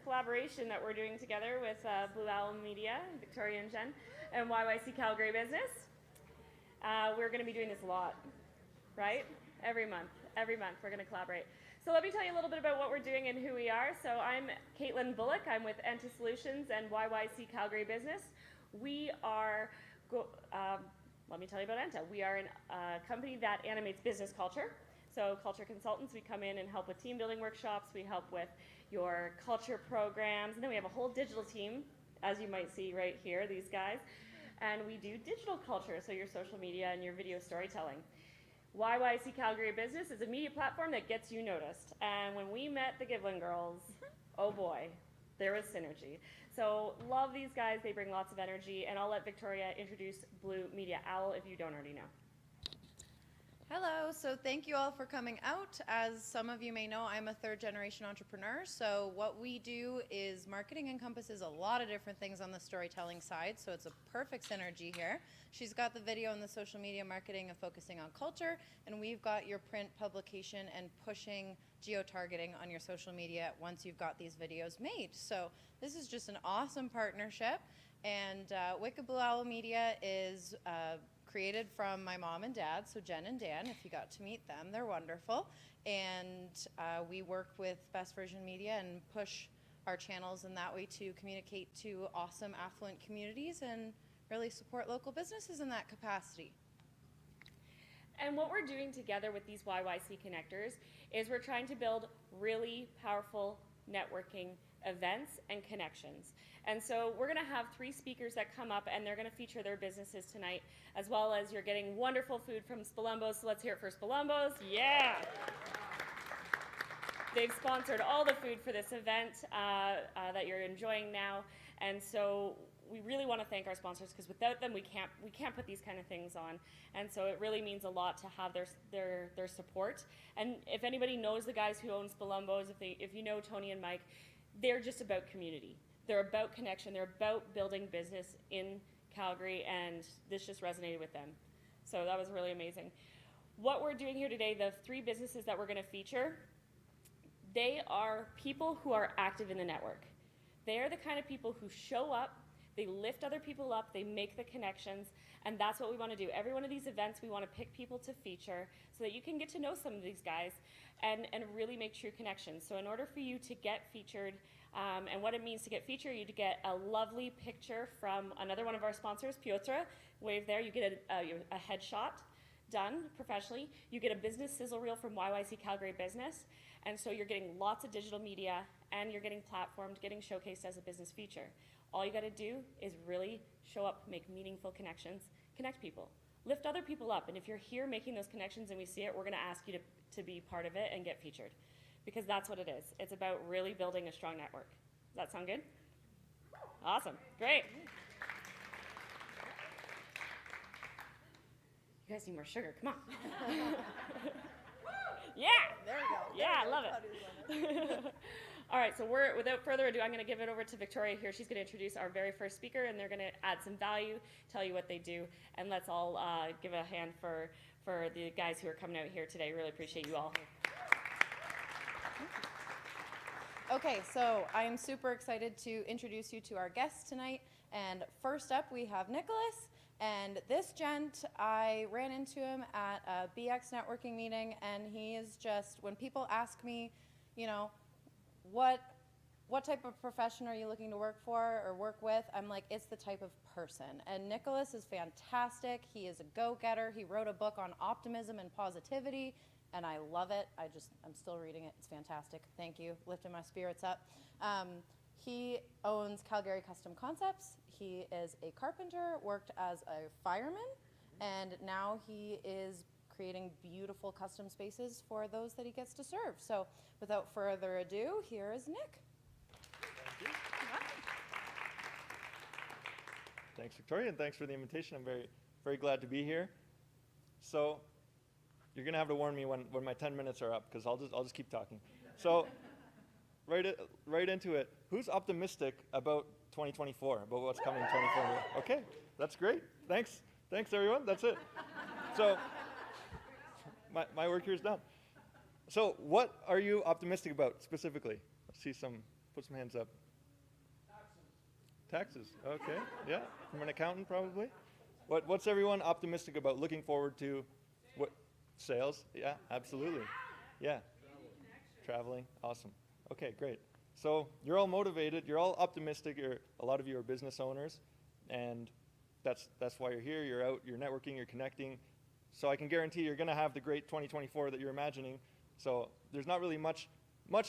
collaboration that we're doing together with Blue Owl Media, Victoria and Jen, and YYC Calgary Business. We're going to be doing this a lot, right? Every month we're going to collaborate. So let me tell you a little bit about what we're doing and who we are. So I'm Caitlin Bullock. I'm with Enta Solutions and YYC Calgary Business. We are, let me tell you about Enta. We are a company that animates business culture. So culture consultants, we come in and help with team building workshops. We help with your culture programs. And then we have a whole digital team, as you might see right here, these guys. And we do digital culture, so your social media and your video storytelling. YYC Calgary Business is a media platform that gets you noticed. And when we met the Giblin girls, oh boy, there was synergy. So love these guys. They bring lots of energy. And I'll let Victoria introduce Blue Media Owl if you don't already know. Hello, so thank you all for coming out. As some of you may know, I'm a third-generation entrepreneur, so what we do is marketing encompasses a lot of different things on the storytelling side, so it's a perfect synergy here. She's got the video and the social media marketing and focusing on culture, and we've got your print publication and pushing geo-targeting on your social media once you've got these videos made. So this is just an awesome partnership, and Wicked Blue Owl Media is created from my mom and dad, so Jen and Dan, if you got to meet them, they're wonderful. And we work with Best Version Media and push our channels in that way to communicate to awesome, affluent communities and really support local businesses in that capacity. And what we're doing together with these YYC connectors is we're trying to build really powerful networking events and connections. And so we're going to have 3 speakers that come up and they're going to feature their businesses tonight, as well as you're getting wonderful food from Spalumbo's. So let's hear it for Spalumbo's. Yeah! They've sponsored all the food for this event that you're enjoying now. And so we really want to thank our sponsors, because without them we can't put these kind of things on. And so it really means a lot to have their support. And if anybody knows the guys who own Spalumbo's, if you know Tony and Mike, they're just about community. They're about connection. They're about building business in Calgary, and this just resonated with them. So that was really amazing. What we're doing here today, the 3 businesses that we're going to feature, they are people who are active in the network. They are the kind of people who show up, they lift other people up, they make the connections, and that's what we want to do. Every one of these events, we want to pick people to feature so that you can get to know some of these guys and really make true connections. So in order for you to get featured, and what it means to get featured, you get a lovely picture from another one of our sponsors, Piotr. Wave there. You get a headshot done professionally. You get a business sizzle reel from YYC Calgary Business. And so you're getting lots of digital media, and you're getting platformed, getting showcased as a business feature. All you got to do is really show up, make meaningful connections, connect people, lift other people up. And if you're here making those connections and we see it, we're going to ask you to be part of it and get featured. Because that's what it is. It's about really building a strong network. Does that sound good? Awesome. Great. You guys need more sugar. Come on. Yeah. There we go. Yeah, I love it. All right, so without further ado, I'm going to give it over to Victoria here. She's going to introduce our very first speaker, and they're going to add some value, tell you what they do, and let's all give a hand for the guys who are coming out here today. Really appreciate you all. Okay, so I'm super excited to introduce you to our guests tonight. And first up, we have Nicholas. And this gent, I ran into him at a BX networking meeting, and he is just, when people ask me, you know, what type of profession are you looking to work for or work with, I'm like, it's the type of person. And Nicholas is fantastic. He is a go-getter. He wrote a book on optimism and positivity, and I love it. I'm still reading it. It's fantastic. Thank you. Lifting my spirits up. He owns Calgary Custom Concepts. He is a carpenter, worked as a fireman, and now he is creating beautiful custom spaces for those that he gets to serve. So without further ado, here is Nick. Thank you. Thanks, Victoria, and thanks for the invitation. I'm very, very glad to be here. So you're going to have to warn me when my 10 minutes are up, because I'll just keep talking. So right into it. Who's optimistic about 2024, about what's coming in 2024? Okay, that's great. Thanks, everyone. That's it. So my work here is done. So what are you optimistic about specifically? Let's see some Put some hands up. Taxes. Okay. Yeah. From an accountant, probably. What's everyone optimistic about? Looking forward to? What? Sales. Yeah. Absolutely. Yeah. Traveling. Awesome. Okay. Great. So you're all motivated. You're all optimistic. A lot of you are business owners, and that's why you're here. You're out. You're networking. You're connecting. So I can guarantee you're going to have the great 2024 that you're imagining. So there's not really much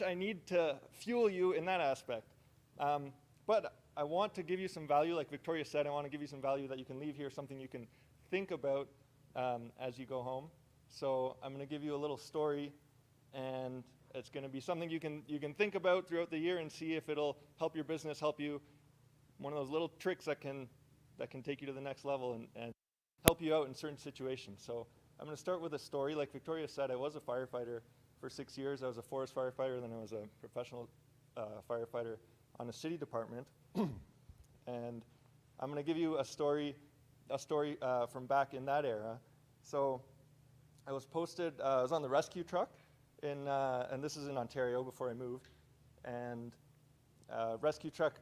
I need to fuel you in that aspect. But I want to give you some value, like Victoria said. I want to give you some value that you can leave here, something you can think about as you go home. So I'm going to give you a little story, and it's going to be something you can think about throughout the year and see if it'll help your business, help you. One of those little tricks that can take you to the next level and help you out in certain situations. So I'm going to start with a story. Like Victoria said, I was a firefighter for 6 years. I was a forest firefighter, then I was a professional firefighter on a city department. And I'm going to give you a story from back in that era. So I was posted, I was on the rescue truck, and this is in Ontario before I moved. And rescue truck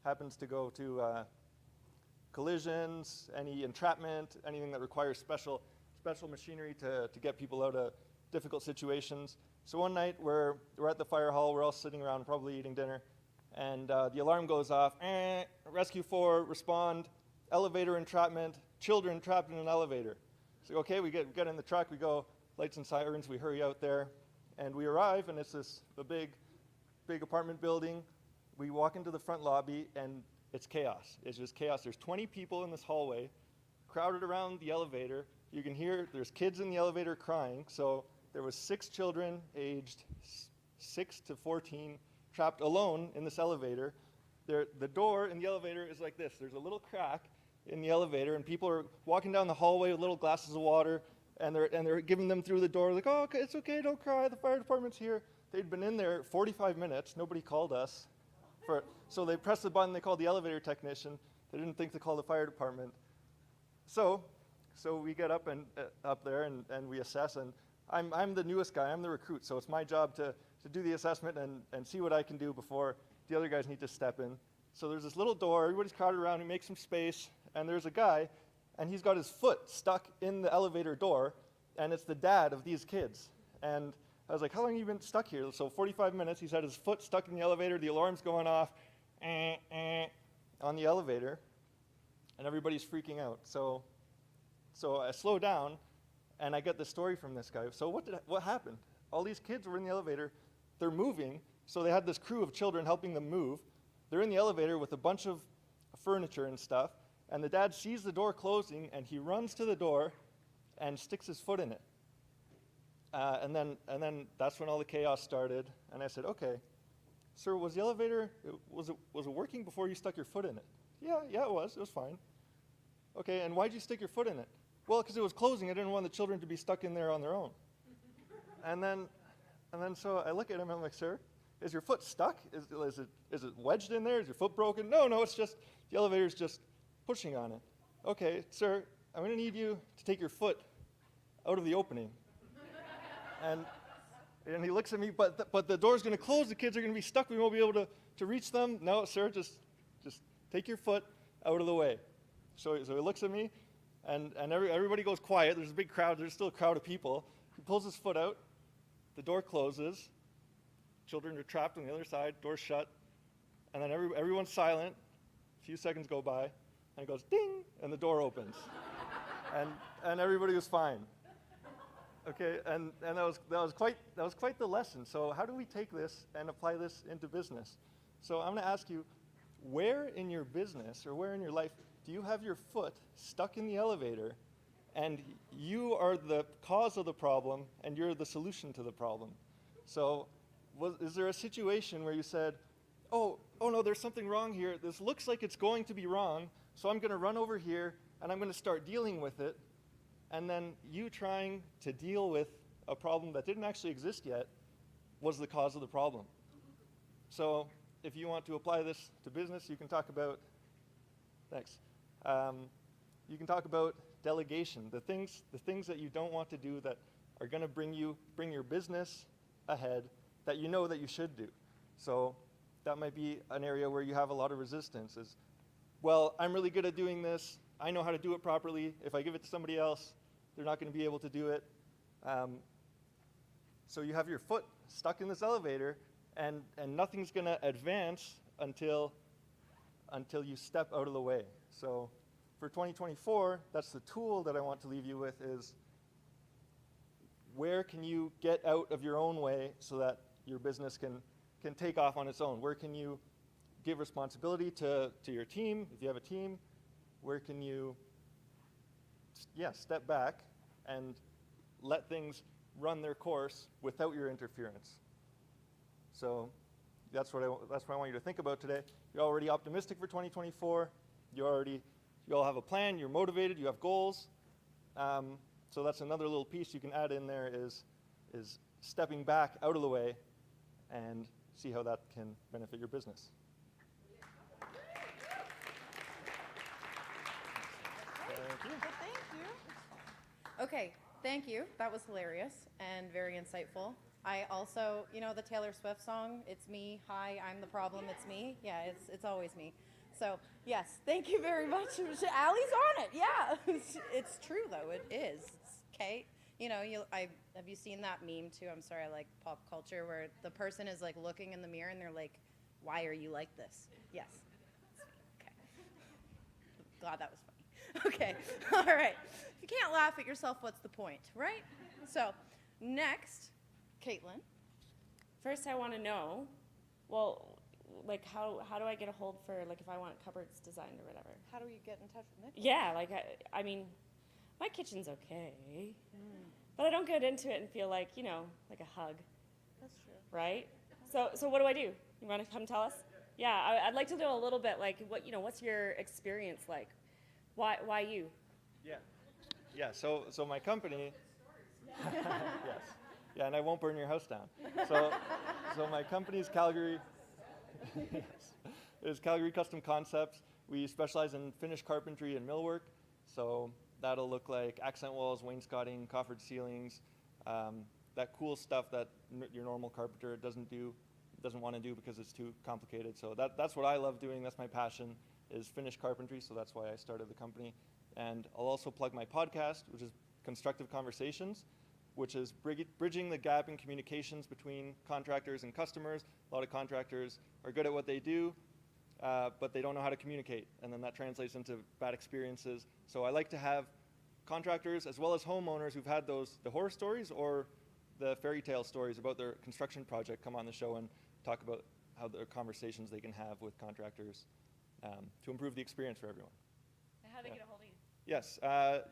happens to go to collisions, any entrapment, anything that requires special machinery to get people out of difficult situations. So one night we're at the fire hall, we're all sitting around probably eating dinner, and the alarm goes off, rescue 4, respond, elevator entrapment, children trapped in an elevator. So okay, we get in the truck, we go, lights and sirens, we hurry out there, and we arrive, and it's a big apartment building. We walk into the front lobby, and it's chaos. It's just chaos. There's 20 people in this hallway, crowded around the elevator. You can hear there's kids in the elevator crying. So there was 6 children aged 6 to 14 trapped alone in this elevator. The door in the elevator is like this. There's a little crack in the elevator, and people are walking down the hallway with little glasses of water, and they're giving them through the door, like, oh, okay, it's okay, don't cry, the fire department's here. They'd been in there 45 minutes. Nobody called us. So they pressed the button, they called the elevator technician. They didn't think to call the fire department. So we get up there and we assess, and I'm the newest guy, I'm the recruit, so it's my job to do the assessment and see what I can do before the other guys need to step in. So there's this little door, everybody's crowded around, we make some space, and there's a guy, and he's got his foot stuck in the elevator door, and it's the dad of these kids. And I was like, how long have you been stuck here? So 45 minutes, he's had his foot stuck in the elevator, the alarm's going off on the elevator, and everybody's freaking out. So I slow down, and I get the story from this guy. So what happened? All these kids were in the elevator, they're moving, so they had this crew of children helping them move. They're in the elevator with a bunch of furniture and stuff, and the dad sees the door closing, and he runs to the door and sticks his foot in it. And then that's when all the chaos started. And I said, okay, sir, was the elevator, was it working before you stuck your foot in it? Yeah, it was fine. Okay, and why'd you stick your foot in it? Well, because it was closing. I didn't want the children to be stuck in there on their own. and then so I look at him and I'm like, sir, is your foot stuck? Is it wedged in there? Is your foot broken? No, it's just, the elevator's just pushing on it. Okay, sir, I'm gonna need you to take your foot out of the opening. And he looks at me, but the door's going to close. The kids are going to be stuck. We won't be able to reach them. No, sir, just take your foot out of the way. So he looks at me, and everybody goes quiet. There's a big crowd. There's still a crowd of people. He pulls his foot out. The door closes. Children are trapped on the other side. Door's shut. And then everyone's silent. A few seconds go by, and it goes ding, and the door opens. and everybody was fine. Okay, and that was quite the lesson. So how do we take this and apply this into business? So I'm going to ask you, where in your business or where in your life do you have your foot stuck in the elevator, and you are the cause of the problem and you're the solution to the problem? So is there a situation where you said, oh no, there's something wrong here. This looks like it's going to be wrong, so I'm going to run over here and I'm going to start dealing with it. And then you trying to deal with a problem that didn't actually exist yet was the cause of the problem. So if you want to apply this to business, you can talk about, thanks. You can talk about delegation, the things that you don't want to do that are going to bring your business ahead that you know that you should do. So that might be an area where you have a lot of resistance is, well, I'm really good at doing this. I know how to do it properly. If I give it to somebody else, they're not going to be able to do it. So you have your foot stuck in this elevator, and nothing's going to advance until you step out of the way. So for 2024, that's the tool that I want to leave you with is, where can you get out of your own way so that your business can take off on its own? Where can you give responsibility to your team, if you have a team? Where can you step back and let things run their course without your interference? So that's what I want you to think about today. You're already optimistic for 2024. You all have a plan. You're motivated. You have goals. So that's another little piece you can add in there is stepping back out of the way and see how that can benefit your business. Thank you. Thank you. Okay, thank you. That was hilarious and very insightful. I also, the Taylor Swift song, "It's me, hi, I'm the problem, it's me." Yeah, it's always me. So, yes, thank you very much. Allie's on it, yeah. It's true, though, it is. Okay? Have you seen that meme, too? I'm sorry, I like pop culture, where the person is, like, looking in the mirror, and they're like, "Why are you like this?" Yes. Okay. Glad that was funny. Okay, all right. If you can't laugh at yourself, what's the point, right? So, next, Caitlin. First, I want to know, well, like how do I get a hold for, like, if I want cupboards designed or whatever? How do we get in touch with Nick? Yeah, like I mean, my kitchen's okay, but I don't get into it and feel like like a hug. That's true. Right? So what do I do? You want to come tell us? Yeah, I'd like to know a little bit, like, what's your experience like? Why you? Yeah. So my company. Yes. Yeah, and I won't burn your house down. So my company is Calgary. Yes. It's Calgary Custom Concepts. We specialize in finished carpentry and millwork. So that'll look like accent walls, wainscoting, coffered ceilings, that cool stuff that your normal carpenter doesn't want to do because it's too complicated. So that's what I love doing. That's my passion, is finished carpentry. So that's why I started the company. And I'll also plug my podcast, which is Constructive Conversations, which is bridging the gap in communications between contractors and customers. A lot of contractors are good at what they do, but they don't know how to communicate, and then that translates into bad experiences. So I like to have contractors as well as homeowners who've had the horror stories or the fairy tale stories about their construction project come on the show and talk about how the conversations they can have with contractors to improve the experience for everyone. How do they get a hold of you? Yes,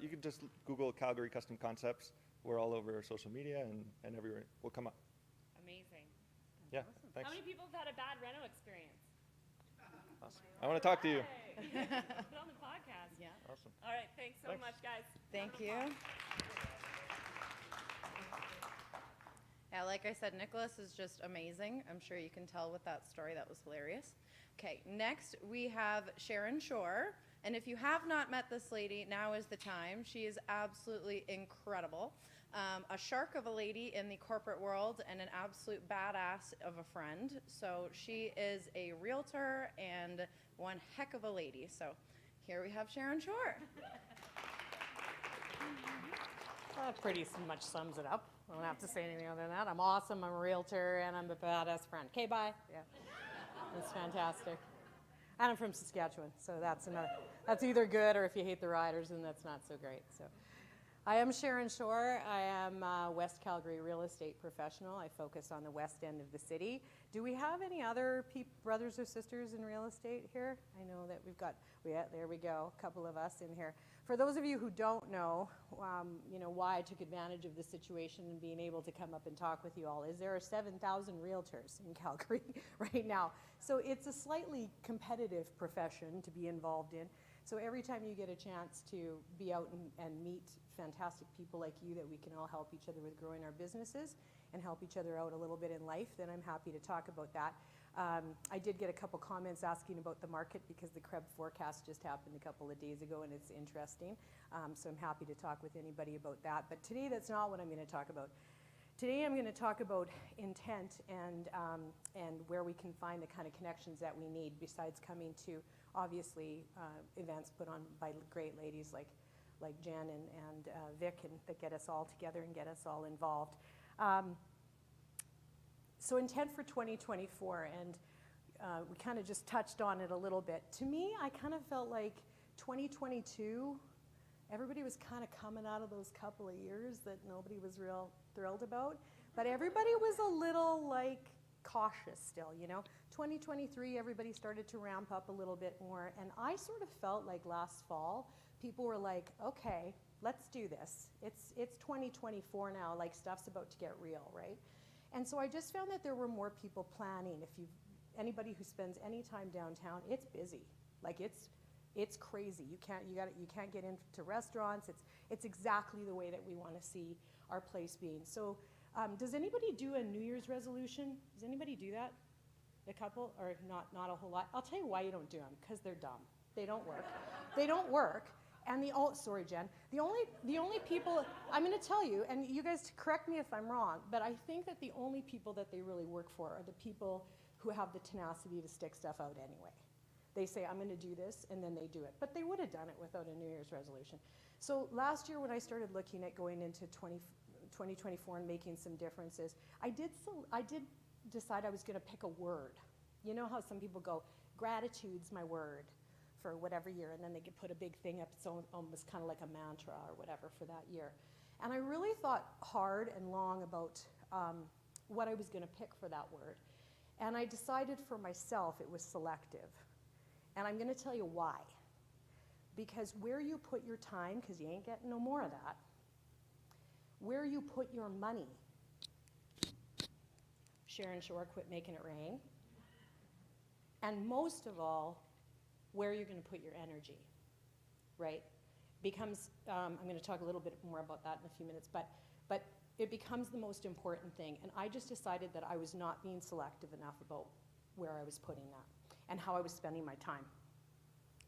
you can just Google Calgary Custom Concepts. We're all over social media and everywhere. We'll come up. Amazing. Yeah, thanks. How many people have had a bad reno experience? Awesome. I want to talk to you. Hey. Put it on the podcast. Yeah. Awesome. All right, thanks so much, guys. Thank you. Yeah, like I said, Nicholas is just amazing. I'm sure you can tell with that story. That was hilarious. Okay, next we have Sharon Shore. And if you have not met this lady, now is the time. She is absolutely incredible. A shark of a lady in the corporate world and an absolute badass of a friend. So she is a realtor and one heck of a lady. So here we have Sharon Shore. That pretty much sums it up. I don't have to say anything other than that. I'm awesome, I'm a realtor, and I'm a badass friend. Okay, bye. Yeah, that's fantastic. And I'm from Saskatchewan, so that's either good, or if you hate the riders, then that's not so great. So I am Sharon Shore. I am a West Calgary real estate professional. I focus on the west end of the city. Do we have any other brothers or sisters in real estate here? I know that there we go, a couple of us in here. For those of you who don't know, why I took advantage of the situation and being able to come up and talk with you all is there are 7,000 realtors in Calgary right now. So it's a slightly competitive profession to be involved in. So every time you get a chance to be out and meet fantastic people like you that we can all help each other with growing our businesses and help each other out a little bit in life, then I'm happy to talk about that. I did get a couple comments asking about the market because the CREB forecast just happened a couple of days ago and it's interesting. So I'm happy to talk with anybody about that. But today that's not what I'm going to talk about. Today I'm going to talk about intent and where we can find the kind of connections that we need besides coming to, obviously, events put on by great ladies like Jen and Vic and that get us all together and get us all involved. So intent for 2024, and we kind of just touched on it a little bit. To me, I kind of felt like 2022, everybody was kind of coming out of those couple of years that nobody was real thrilled about, but everybody was a little like cautious still, you know. 2023, everybody started to ramp up a little bit more, and I sort of felt like last fall, people were like, okay, let's do this. It's 2024 now, like stuff's about to get real, right? And so I just found that there were more people planning. If anybody who spends any time downtown, it's busy. Like it's crazy. You can't get into restaurants. It's exactly the way that we want to see our place being. So does anybody do a New Year's resolution? Does anybody do that? A couple, or not a whole lot? I'll tell you why you don't do them, because they're dumb. They don't work. They don't work. And sorry, Jen. The only people, I'm going to tell you, and you guys correct me if I'm wrong, but I think that the only people that they really work for are the people who have the tenacity to stick stuff out anyway. They say, I'm going to do this, and then they do it. But they would have done it without a New Year's resolution. So last year when I started looking at going into 2024 and making some differences, I did decide I was going to pick a word. You know how some people go, gratitude's my word for whatever year, and then they could put a big thing up, it's almost kind of like a mantra or whatever for that year. And I really thought hard and long about what I was going to pick for that word. And I decided for myself it was selective. And I'm going to tell you why. Because where you put your time, because you ain't getting no more of that, where you put your money, Sharon Shore, quit making it rain, and most of all, where you're going to put your energy, right? Becomes, I'm going to talk a little bit more about that in a few minutes, but it becomes the most important thing. And I just decided that I was not being selective enough about where I was putting that and how I was spending my time.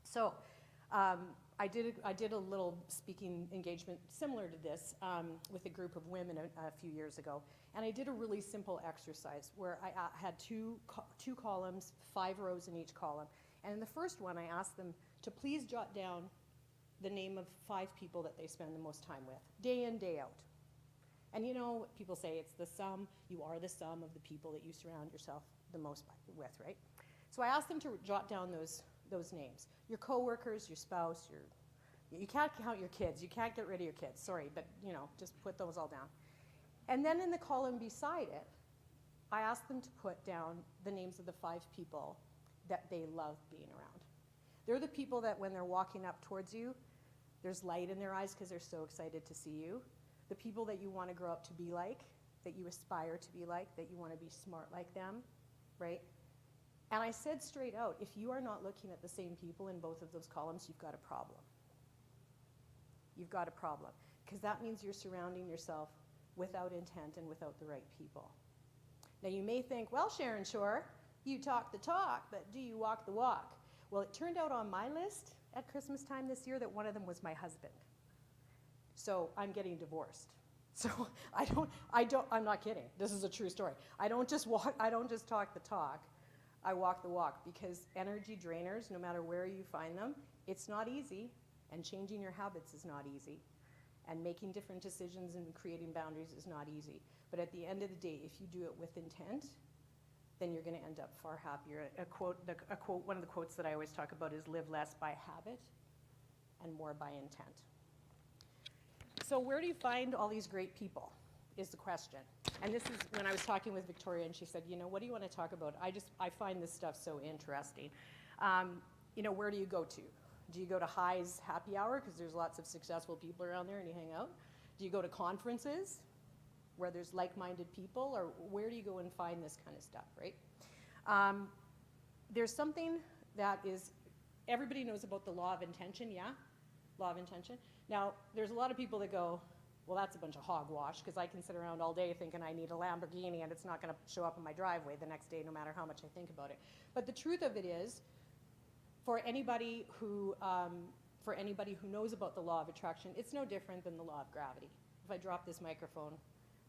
So I did a little speaking engagement similar to this with a group of women a few years ago. And I did a really simple exercise where I had two columns, 5 rows in each column. And in the first one, I asked them to please jot down the name of 5 people that they spend the most time with, day in, day out. And you know, people say it's the sum, you are the sum of the people that you surround yourself the most with, right? So I asked them to jot down those names. Your coworkers, your spouse, you can't count your kids, you can't get rid of your kids, sorry, but you know, just put those all down. And then in the column beside it, I asked them to put down the names of the 5 people that they love being around. They're the people that when they're walking up towards you, there's light in their eyes because they're so excited to see you. The people that you want to grow up to be like, that you aspire to be like, that you want to be smart like them, right? And I said straight out, if you are not looking at the same people in both of those columns, you've got a problem. You've got a problem, because that means you're surrounding yourself without intent and without the right people. Now you may think, well, Sharon Shore, you talk the talk, but do you walk the walk? Well, it turned out on my list at Christmas time this year that one of them was my husband. So I'm getting divorced. So I'm not kidding. This is a true story. I don't just talk the talk. I walk the walk, because energy drainers, no matter where you find them, it's not easy, and changing your habits is not easy, and making different decisions and creating boundaries is not easy. But at the end of the day, if you do it with intent, then you're going to end up far happier. One of the quotes that I always talk about is live less by habit and more by intent. So where do you find all these great people is the question. And this is when I was talking with Victoria, and she said, you know, what do you want to talk about? I find this stuff so interesting. You know, where do you go to? Do you go to High's happy hour because there's lots of successful people around there and you hang out? Do you go to conferences where there's like-minded people, or where do you go and find this kind of stuff, right? There's something that is, everybody knows about the law of intention, yeah? Law of intention. Now, there's a lot of people that go, well, that's a bunch of hogwash, because I can sit around all day thinking I need a Lamborghini and it's not going to show up in my driveway the next day no matter how much I think about it. But the truth of it is, for anybody who knows about the law of attraction, it's no different than the law of gravity. If I drop this microphone,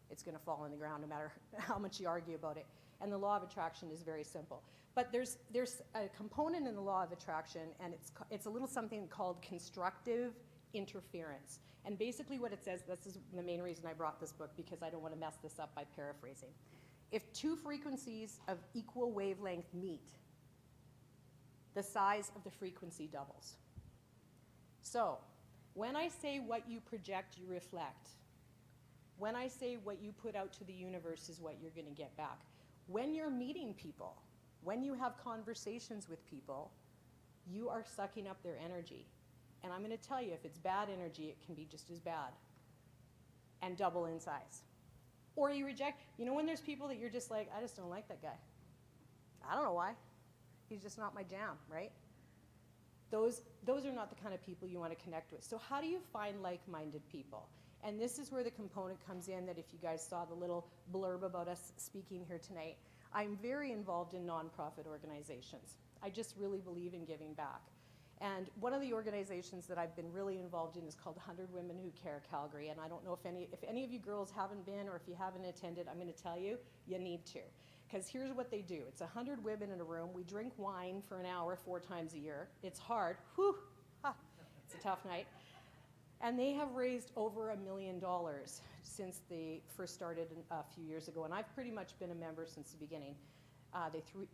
it's going to fall on the ground no matter how much you argue about it. And the law of attraction is very simple. But there's a component in the law of attraction, and it's a little something called constructive interference. And basically what it says, this is the main reason I brought this book, because I don't want to mess this up by paraphrasing. If two frequencies of equal wavelength meet, the size of the frequency doubles. So when I say what you project, you reflect. When I say what you put out to the universe is what you're going to get back. When you're meeting people, when you have conversations with people, you are sucking up their energy. And I'm going to tell you, if it's bad energy, it can be just as bad and double in size. Or you reject, you know when there's people that you're just like, I just don't like that guy. I don't know why. He's just not my jam, right? Those are not the kind of people you want to connect with. So how do you find like-minded people? And this is where the component comes in that if you guys saw the little blurb about us speaking here tonight, I'm very involved in nonprofit organizations. I just really believe in giving back. And one of the organizations that I've been really involved in is called 100 Women Who Care Calgary. And I don't know if any of you girls haven't been, or if you haven't attended, I'm going to tell you, you need to. Because here's what they do. It's 100 women in a room. We drink wine for an hour 4 times a year. It's hard. Whew, ha, it's a tough night. And they have raised over $1 million since they first started a few years ago. And I've pretty much been a member since the beginning.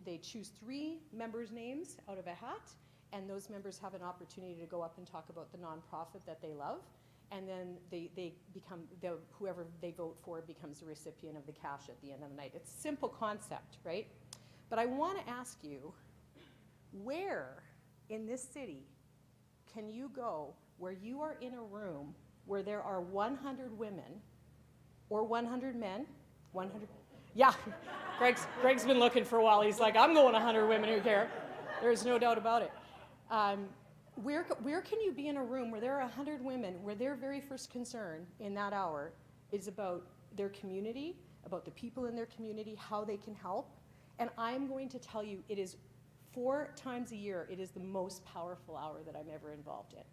They choose 3 members' names out of a hat, and those members have an opportunity to go up and talk about the nonprofit that they love. And then they become, whoever they vote for becomes the recipient of the cash at the end of the night. It's a simple concept, right? But I want to ask you, where in this city can you go where you are in a room where there are 100 women or 100 men? 100? Yeah, Greg's been looking for a while. He's like, I'm going 100 women who care. There's no doubt about it. Where can you be in a room where there are 100 women where their very first concern in that hour is about their community, about the people in their community, how they can help? And I'm going to tell you, it is 4 times a year, it is the most powerful hour that I'm ever involved in.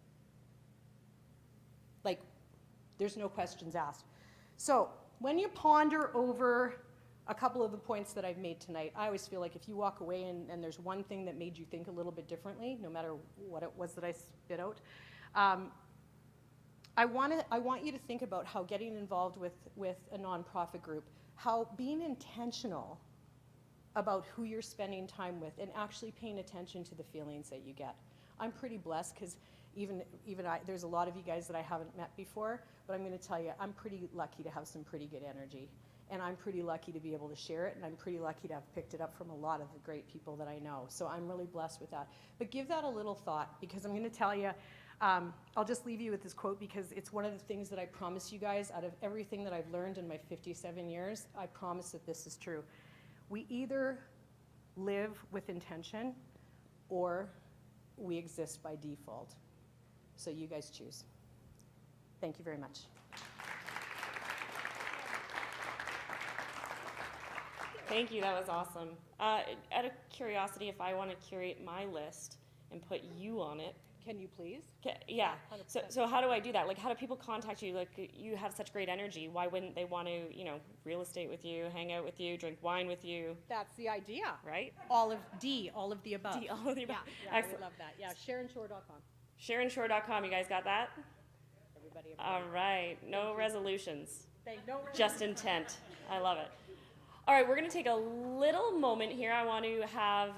Like, there's no questions asked. So when you ponder over a couple of the points that I've made tonight, I always feel like if you walk away and there's one thing that made you think a little bit differently, no matter what it was that I spit out, I want you to think about how getting involved with a nonprofit group, how being intentional about who you're spending time with and actually paying attention to the feelings that you get. I'm pretty blessed because even there's a lot of you guys that I haven't met before, but I'm going to tell you, I'm pretty lucky to have some pretty good energy. And I'm pretty lucky to be able to share it, and I'm pretty lucky to have picked it up from a lot of the great people that I know. So I'm really blessed with that. But give that a little thought, because I'm going to tell you, I'll just leave you with this quote, because it's one of the things that I promise you guys, out of everything that I've learned in my 57 years, I promise that this is true. We either live with intention, or we exist by default. So you guys choose. Thank you very much. Thank you, that was awesome. Out of curiosity, if I want to curate my list and put you on it. Can you please? Yeah, 100%. so how do I do that? Like, how do people contact you? Like, you have such great energy. Why wouldn't they want to, real estate with you, hang out with you, drink wine with you? That's the idea. Right? All of the above. D, all of the above. Yeah, Excellent. I love that. Yeah, SharonShore.com. SharonShore.com, you guys got that? Everybody. All right, no resolutions, No just intent. I love it. All right, we're going to take a little moment here. I want to have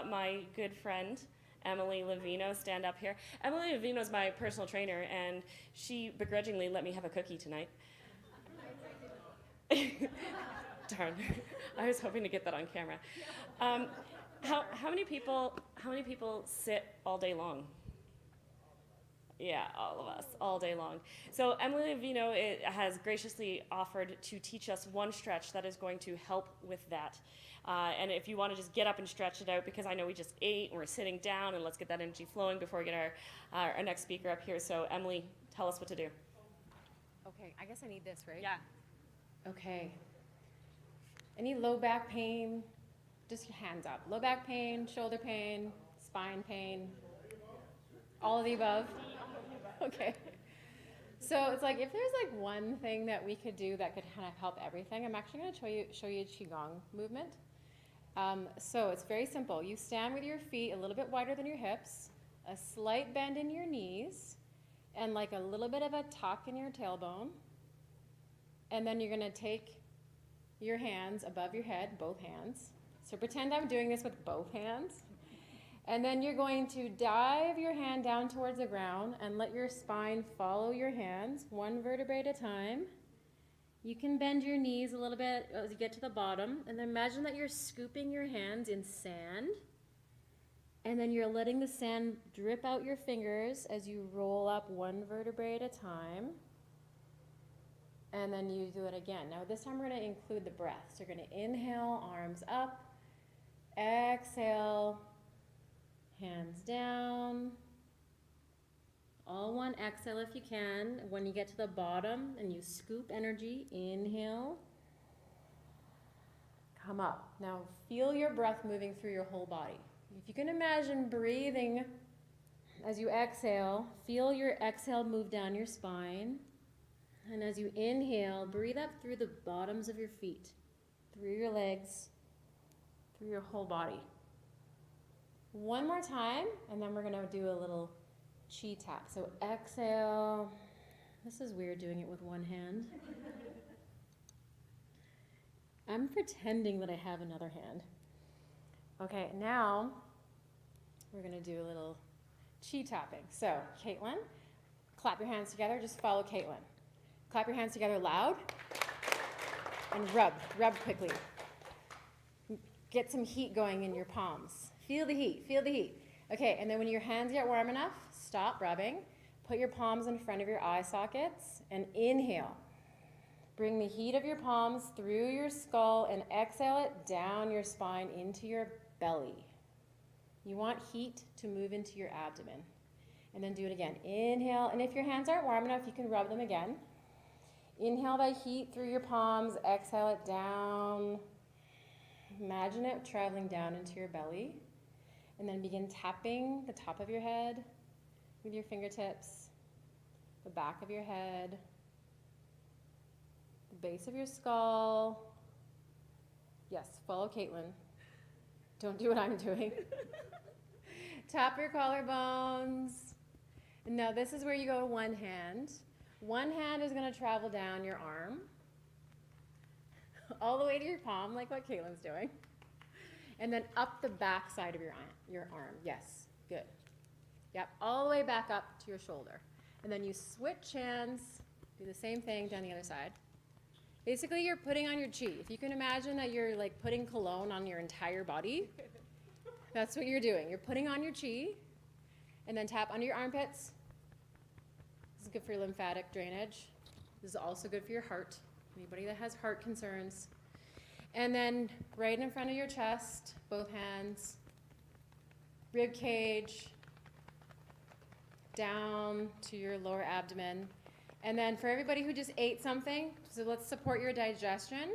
my good friend, Emily Levino, stand up here. Emily Levino is my personal trainer, and she begrudgingly let me have a cookie tonight. Darn, I was hoping to get that on camera. How many people sit all day long? Yeah, all of us, all day long. So Emily Levino has graciously offered to teach us one stretch that is going to help with that. And if you want to just get up and stretch it out, because I know we just ate and we're sitting down, and let's get that energy flowing before we get our next speaker up here. So Emily, tell us what to do. Okay, I guess I need this, right? Yeah. Okay. Any low back pain? Just your hands up. Low back pain, shoulder pain, spine pain, all of the above? Okay. So it's like, if there's like one thing that we could do that could kind of help everything, I'm actually going to show you a Qigong movement. So it's very simple. You stand with your feet a little bit wider than your hips, a slight bend in your knees, and like a little bit of a tuck in your tailbone. And then you're going to take your hands above your head, both hands. So pretend I'm doing this with both hands. And then you're going to dive your hand down towards the ground and let your spine follow your hands, one vertebrae at a time. You can bend your knees a little bit as you get to the bottom, and imagine that you're scooping your hands in sand, and then you're letting the sand drip out your fingers as you roll up one vertebrae at a time. And then you do it again. Now this time we're going to include the breath. So you're going to inhale, arms up, exhale, hands down. All one exhale if you can. When you get to the bottom and you scoop energy, inhale, come up. Now feel your breath moving through your whole body. If you can imagine breathing as you exhale, feel your exhale move down your spine. And as you inhale, breathe up through the bottoms of your feet, through your legs, through your whole body. One more time, and then we're going to do a little chi tap. So exhale. This is weird doing it with one hand. I'm pretending that I have another hand. Okay, now we're going to do a little chi tapping. So Caitlin, clap your hands together. Just follow Caitlin. Clap your hands together loud and rub quickly. Get some heat going in your palms. Feel the heat, feel the heat. Okay, and then when your hands get warm enough, stop rubbing. Put your palms in front of your eye sockets and inhale. Bring the heat of your palms through your skull and exhale it down your spine into your belly. You want heat to move into your abdomen. And then do it again. Inhale, and if your hands aren't warm enough, you can rub them again. Inhale that heat through your palms, exhale it down. Imagine it traveling down into your belly. And then begin tapping the top of your head with your fingertips, the back of your head, the base of your skull. Yes, follow Caitlin. Don't do what I'm doing. Tap your collarbones. And now this is where you go to one hand. One hand is going to travel down your arm, all the way to your palm, like what Caitlin's doing. And then up the back side of your arm. Yes, good. Yep, all the way back up to your shoulder. And then you switch hands, do the same thing down the other side. Basically, you're putting on your chi. If you can imagine that you're like putting cologne on your entire body, that's what you're doing. You're putting on your chi, and then tap under your armpits. This is good for your lymphatic drainage. This is also good for your heart. Anybody that has heart concerns. And then right in front of your chest, both hands, rib cage, down to your lower abdomen. And then for everybody who just ate something, so let's support your digestion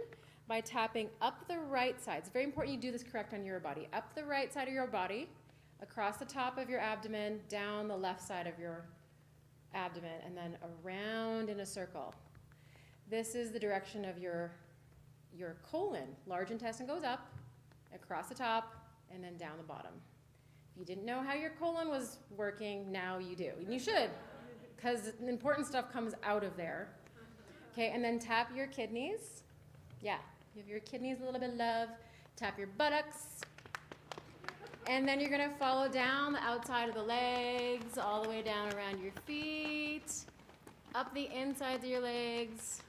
by tapping up the right side. It's very important you do this correct on your body. Up the right side of your body, across the top of your abdomen, down the left side of your abdomen, and then around in a circle. This is the direction of your colon. Large intestine goes up, across the top, and then down the bottom. If you didn't know how your colon was working, now you do. And you should, because important stuff comes out of there. Okay, and then tap your kidneys. Yeah, give your kidneys a little bit of love. Tap your buttocks. And then you're going to follow down the outside of the legs, all the way down around your feet, up the insides of your legs,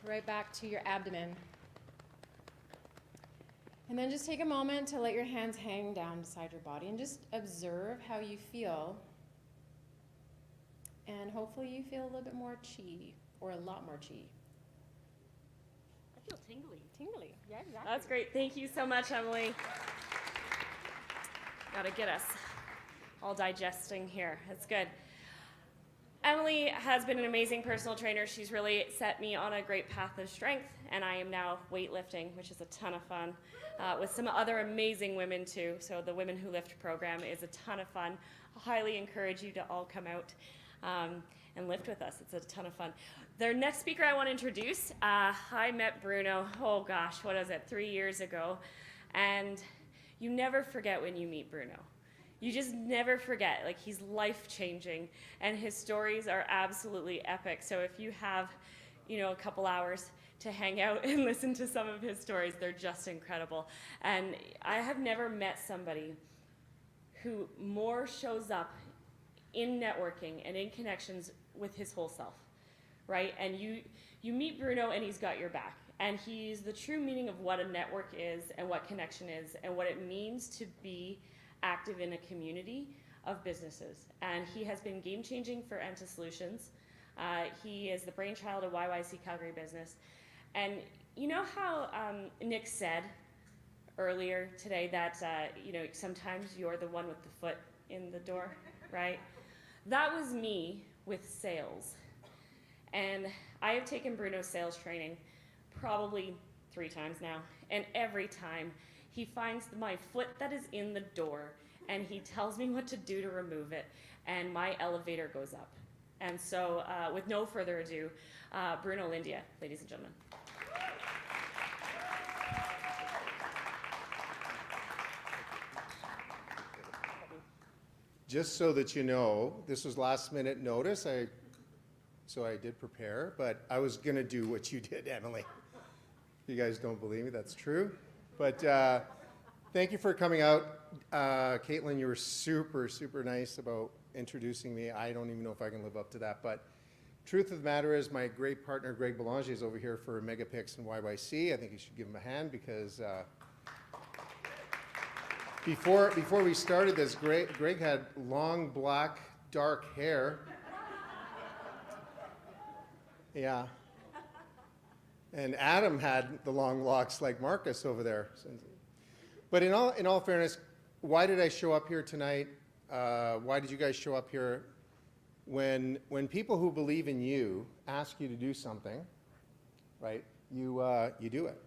right back to your abdomen. And then just take a moment to let your hands hang down beside your body and just observe how you feel. And hopefully you feel a little bit more chi, or a lot more chi. I feel tingly. Tingly, yeah, exactly. That's great. Thank you so much, Emily. Gotta get us all digesting here. That's good. Emily has been an amazing personal trainer. She's really set me on a great path of strength, and I am now weightlifting, which is a ton of fun, with some other amazing women too. So the Women Who Lift program is a ton of fun. I highly encourage you to all come out and and lift with us. It's a ton of fun. Their next speaker I want to introduce, I met Bruno, oh gosh, what was it, 3 years ago. And you never forget when you meet Bruno. You just never forget. Like, he's life-changing, and his stories are absolutely epic. So if you have, a couple hours to hang out and listen to some of his stories, they're just incredible. And I have never met somebody who more shows up in networking and in connections with his whole self, right? And you meet Bruno and he's got your back. And he's the true meaning of what a network is and what connection is and what it means to be active in a community of businesses. And he has been game-changing for Enta Solutions. He is the brainchild of YYC Calgary business. And you know how Nick said earlier today that sometimes you're the one with the foot in the door, right? That was me with sales. And I have taken Bruno's sales training probably 3 times now, and every time he finds my foot that is in the door and he tells me what to do to remove it, and my elevator goes up. And so with no further ado, Bruno Lindia, ladies and gentlemen. Just so that you know, this was last minute notice, so I did prepare, but I was gonna do what you did, Emily. If you guys don't believe me, that's true. But thank you for coming out. Caitlin, you were super, super nice about introducing me. I don't even know if I can live up to that, but truth of the matter is my great partner, Greg Belanger, is over here for Megapix and YYC. I think you should give him a hand because before we started this, Greg had long, black, dark hair. Yeah. And Adam had the long locks like Marcus over there. But in all fairness, why did I show up here tonight? Why did you guys show up here? When people who believe in you ask you to do something, right, you do it.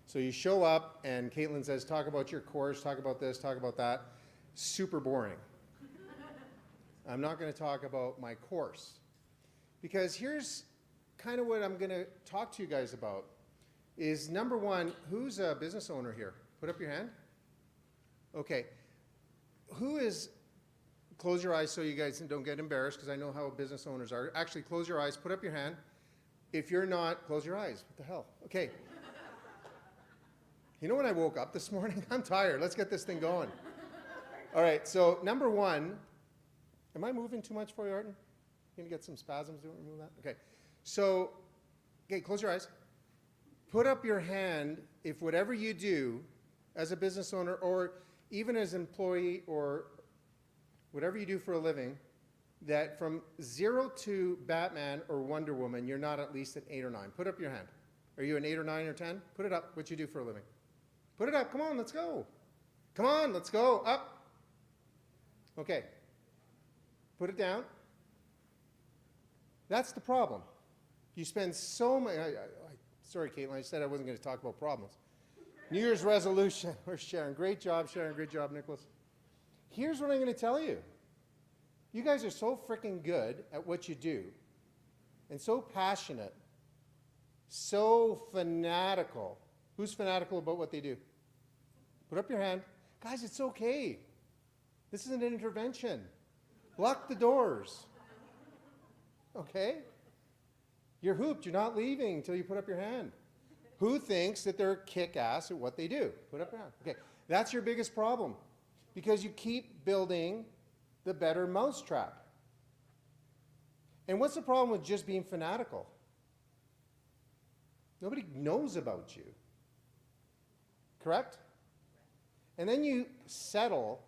So you show up and Caitlin says, talk about your course, talk about this, talk about that. Super boring. I'm not going to talk about my course. Because here's kind of what I'm going to talk to you guys about is, number one, who's a business owner here? Put up your hand. Okay. Who is, close your eyes so you guys don't get embarrassed because I know how business owners are. Actually, close your eyes, put up your hand. If you're not, close your eyes. What the hell? Okay. You know when I woke up this morning? I'm tired. Let's get this thing going. All right, so number one, am I moving too much for you, Arden? You gonna get some spasms doing remove that? Okay. So, okay, close your eyes. Put up your hand if whatever you do as a business owner or even as an employee or whatever you do for a living, that from 0 to Batman or Wonder Woman, you're not at least an 8 or 9. Put up your hand. Are you an 8 or 9 or 10? Put it up, what you do for a living. Put it up, come on, let's go. Come on, let's go, up. Okay. Put it down. That's the problem. You spend so much, sorry, Caitlin, I said I wasn't going to talk about problems. New Year's resolution. Where's Sharon? Great job, Sharon. Great job, Nicholas. Here's what I'm going to tell you. You guys are so freaking good at what you do and so passionate, so fanatical. Who's fanatical about what they do? Put up your hand. Guys, it's okay. This isn't an intervention. Lock the doors. Okay? You're hooped. You're not leaving until you put up your hand. Who thinks that they're kick-ass at what they do? Put up your hand. Okay. That's your biggest problem because you keep building the better mousetrap. And what's the problem with just being fanatical? Nobody knows about you. Correct? And then you settle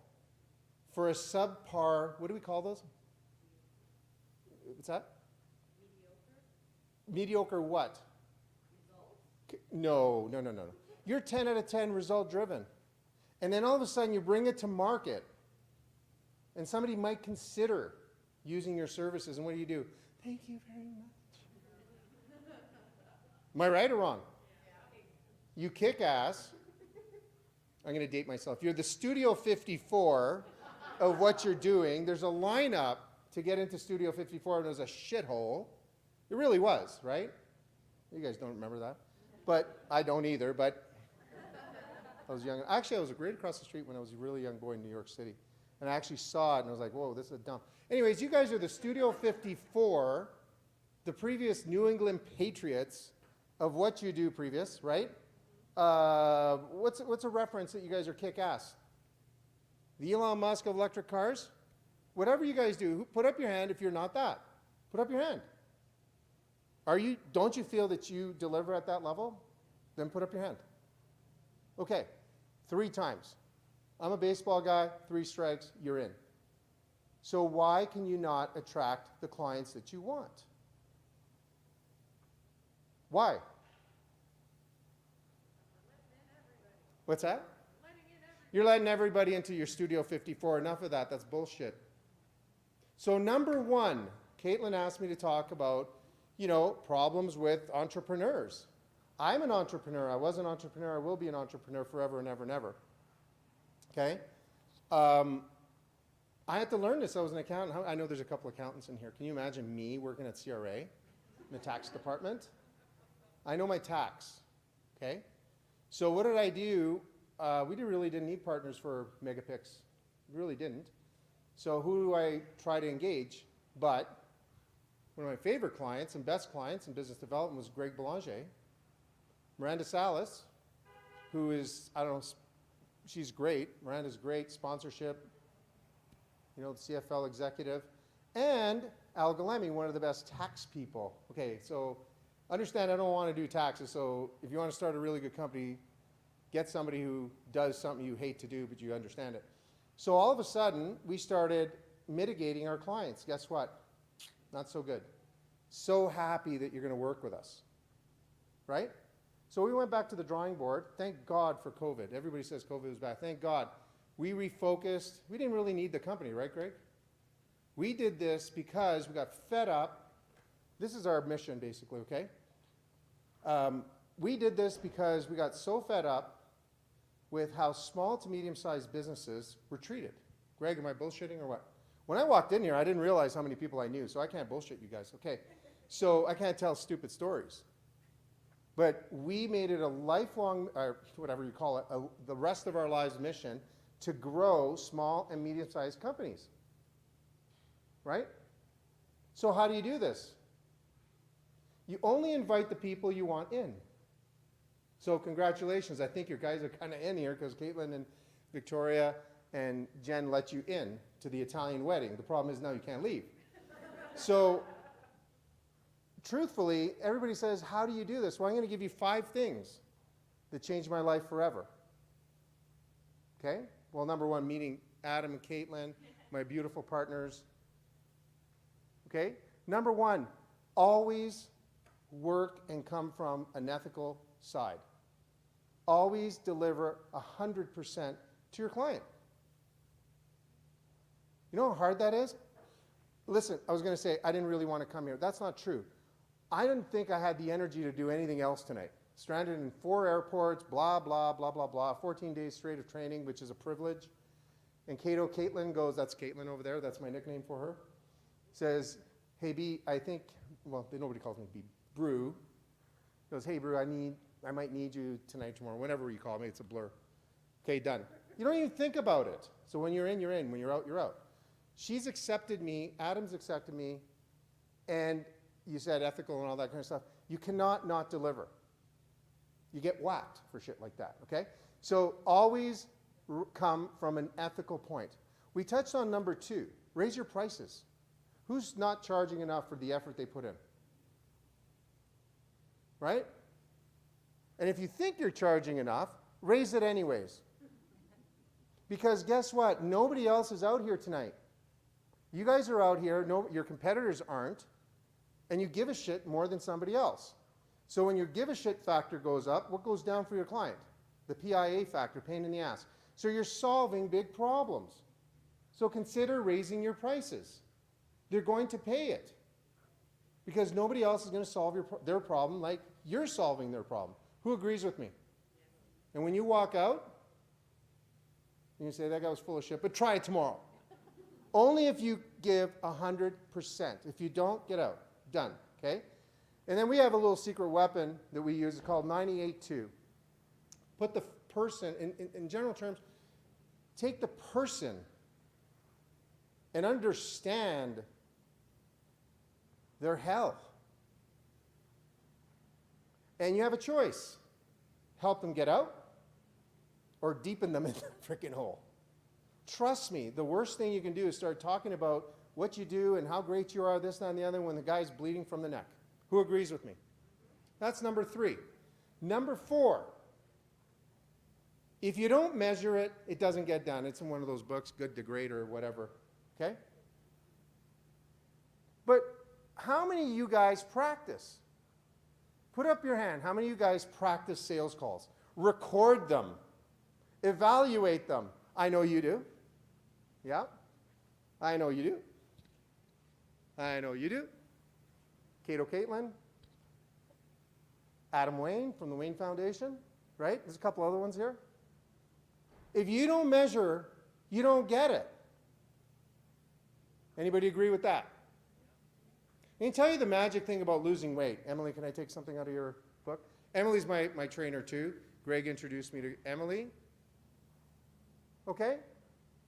for a subpar, what do we call those? What's that? Mediocre what? No. You're 10 out of 10 result driven. And then all of a sudden you bring it to market and somebody might consider using your services, and what do? Thank you very much. Am I right or wrong? You kick ass. I'm going to date myself. You're the Studio 54 of what you're doing. There's a lineup to get into Studio 54, and it was a shithole. It really was, right? You guys don't remember that. But I don't either, but I was young. Actually, I was right across the street when I was a really young boy in New York City. And I actually saw it, and I was like, whoa, this is dumb. Anyways, you guys are the Studio 54, the previous New England Patriots of what you do previous, right? What's a reference that you guys are kick-ass? The Elon Musk of electric cars? Whatever you guys do, put up your hand if you're not that. Put up your hand. Don't you feel that you deliver at that level? Then put up your hand. Okay, 3 times. I'm a baseball guy, 3 strikes, you're in. So why can you not attract the clients that you want? Why? What's that? You're letting everybody into your Studio 54. Enough of that. That's bullshit. So number 1, Caitlin asked me to talk about, problems with entrepreneurs. I'm an entrepreneur. I was an entrepreneur. I will be an entrepreneur forever and ever and ever. Okay? I had to learn this. I was an accountant. I know there's a couple accountants in here. Can you imagine me working at CRA in the tax department? I know my tax. Okay? So what did I do? We really didn't need partners for Megapix. We really didn't. So who do I try to engage? But one of my favorite clients and best clients in business development was Greg Belanger. Miranda Salas, who is, she's great. Miranda's great, sponsorship, the CFL executive. And Al Galemi, one of the best tax people. Okay, so understand I don't want to do taxes, so if you want to start a really good company, get somebody who does something you hate to do, but you understand it. So all of a sudden, we started mitigating our clients. Guess what? Not so good. So happy that you're going to work with us, right? So we went back to the drawing board. Thank God for COVID. Everybody says COVID was bad. Thank God. We refocused. We didn't really need the company, right, Greg? We did this because we got fed up. This is our mission, basically, okay? We did this because we got so fed up with how small to medium-sized businesses were treated. Greg, am I bullshitting or what? When I walked in here, I didn't realize how many people I knew, so I can't bullshit you guys. Okay, so I can't tell stupid stories. But we made it a lifelong, or whatever you call it, the rest of our lives mission to grow small and medium-sized companies, right? So how do you do this? You only invite the people you want in. So congratulations, I think your guys are kind of in here because Caitlin and Victoria and Jen let you in to the Italian wedding. The problem is now you can't leave. So truthfully, everybody says, how do you do this? Well, I'm going to give you 5 things that changed my life forever. Okay? Well, number 1, meeting Adam and Caitlin, my beautiful partners. Okay? Number 1, always work and come from an ethical side. Always deliver 100% to your client. You know how hard that is? Listen, I was going to say, I didn't really want to come here. That's not true. I didn't think I had the energy to do anything else tonight. Stranded in 4 airports, blah, blah, blah, blah, blah, 14 days straight of training, which is a privilege. And Caitlin goes, that's Caitlin over there, that's my nickname for her, says, hey, B, I think, well, nobody calls me B, Brew, goes, hey, Brew, I might need you tonight, tomorrow, whenever you call me, it's a blur. Okay, done. You don't even think about it. So when you're in, you're in. When you're out, you're out. She's accepted me, Adam's accepted me, and you said ethical and all that kind of stuff. You cannot not deliver. You get whacked for shit like that, okay? So always come from an ethical point. We touched on number 2, raise your prices. Who's not charging enough for the effort they put in? Right? And if you think you're charging enough, raise it anyways. Because guess what? Nobody else is out here tonight. You guys are out here, your competitors aren't, and you give a shit more than somebody else. So when your give a shit factor goes up, what goes down for your client? The PIA factor, pain in the ass. So you're solving big problems. So consider raising your prices. They're going to pay it. Because nobody else is going to solve their problem like you're solving their problem. Who agrees with me? And when you walk out, you say, that guy was full of shit, but try it tomorrow. Only if you give 100%. If you don't, get out. Done, okay? And then we have a little secret weapon that we use called 98.2. Put the person, in general terms, take the person and understand their hell. And you have a choice. Help them get out or deepen them in the freaking hole. Trust me, the worst thing you can do is start talking about what you do and how great you are, this, that, and the other, when the guy's bleeding from the neck. Who agrees with me? That's number 3. Number 4, if you don't measure it, it doesn't get done. It's in one of those books, Good to Great or whatever, okay? But how many of you guys practice? Put up your hand. How many of you guys practice sales calls? Record them. Evaluate them. I know you do. Yeah? I know you do. I know you do. Cato Caitlin. Adam Wayne from the Wayne Foundation, right? There's a couple other ones here. If you don't measure, you don't get it. Anybody agree with that? Let me tell you the magic thing about losing weight. Emily, can I take something out of your book? Emily's my trainer too. Greg introduced me to Emily. Okay?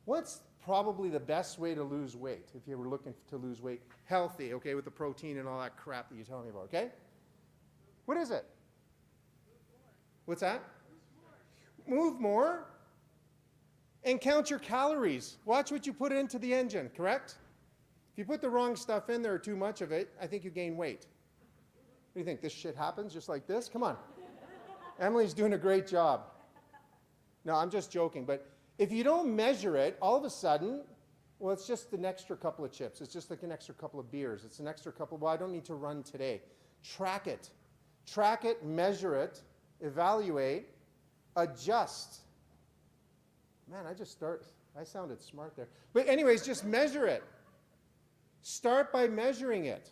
What's probably the best way to lose weight if you were looking to lose weight? Healthy, okay, with the protein and all that crap that you're telling me about, okay? What is it? What's that? Move more and count your calories. Watch what you put into the engine, correct? If you put the wrong stuff in there or too much of it, I think you gain weight. What do you think? This shit happens just like this? Come on. Emily's doing a great job. No, I'm just joking. But if you don't measure it, all of a sudden, well, it's just an extra couple of chips. It's just like an extra couple of beers. It's an extra couple, well, I don't need to run today. Track it. Track it, measure it, evaluate, adjust. Man, I sounded smart there. But anyways, just measure it. Start by measuring it.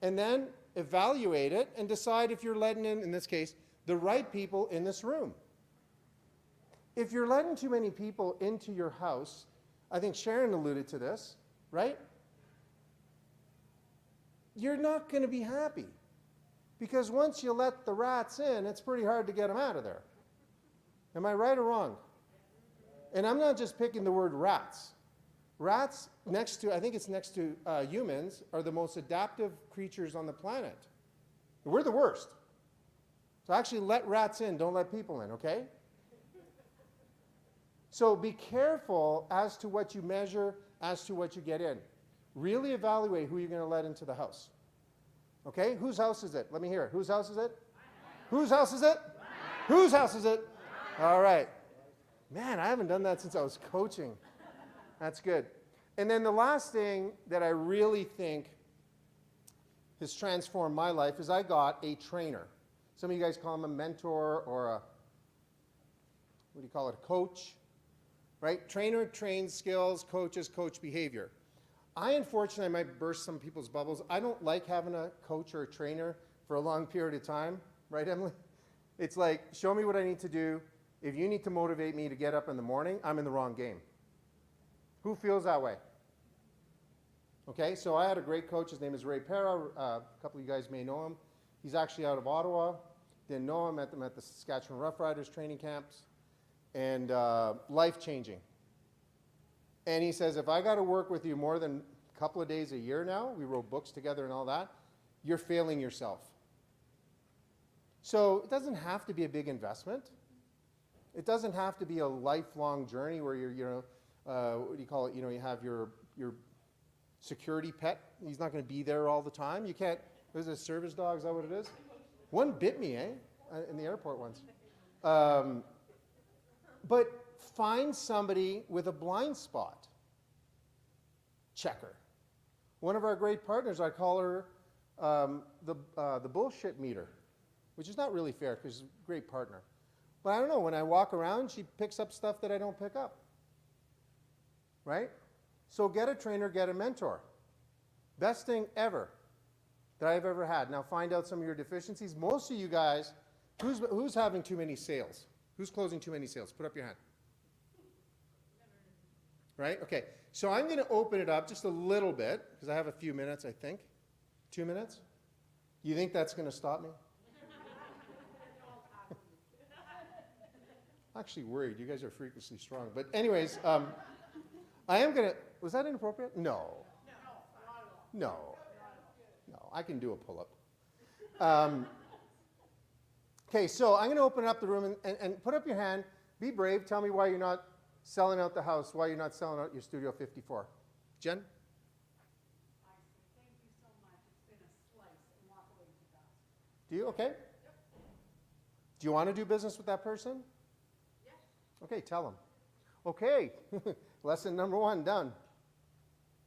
And then evaluate it and decide if you're letting in this case, the right people in this room. If you're letting too many people into your house, I think Sharon alluded to this, right? You're not going to be happy. Because once you let the rats in, it's pretty hard to get them out of there. Am I right or wrong? And I'm not just picking the word rats. Rats, I think it's next to humans, are the most adaptive creatures on the planet. We're the worst. So actually let rats in, don't let people in, okay? So be careful as to what you measure, as to what you get in. Really evaluate who you're going to let into the house. Okay? Whose house is it? Let me hear it. Whose house is it? Whose house is it? Whose house is it? All right. Man, I haven't done that since I was coaching. That's good. And then the last thing that I really think has transformed my life is I got a trainer. Some of you guys call him a mentor or a, what do you call it, a coach, right? Trainer trains skills, coaches coach behavior. I, unfortunately, might burst some people's bubbles. I don't like having a coach or a trainer for a long period of time, right, Emily? It's like, show me what I need to do. If you need to motivate me to get up in the morning, I'm in the wrong game. Who feels that way? Okay, so I had a great coach. His name is Ray Pera. A couple of you guys may know him. He's actually out of Ottawa. Didn't know him, met them at the Saskatchewan Roughriders training camps. And life-changing. And he says, if I got to work with you more than a couple of days a year now, we wrote books together and all that, you're failing yourself. So it doesn't have to be a big investment. It doesn't have to be a lifelong journey where you're, what do you call it? You know, you have your security pet. He's not going to be there all the time. You can't, what is it, a service dog? Is that what it is? One bit me, in the airport once. But find somebody with a blind spot. Checker. One of our great partners, I call her the bullshit meter, which is not really fair because she's a great partner. But I don't know, when I walk around, she picks up stuff that I don't pick up. Right? So get a trainer, get a mentor. Best thing ever that I've ever had. Now find out some of your deficiencies. Most of you guys, who's having too many sales? Who's closing too many sales? Put up your hand. right? Okay, so I'm going to open it up just a little bit, because I have a few minutes, I think. 2 minutes? You think that's going to stop me? I'm actually worried. You guys are freakishly strong. But anyways, I am going to, was that inappropriate? No. No. No, I can do a pull-up. Okay, so I'm going to open up the room and put up your hand. Be brave. Tell me why you're not selling out the house, why you're not selling out your Studio 54. Jen? Thank you so much. It's been a slice and walk away too fast. Do you? Okay. Yep. Do you want to do business with that person? Yes. Okay, tell them. Okay, lesson number 1 done.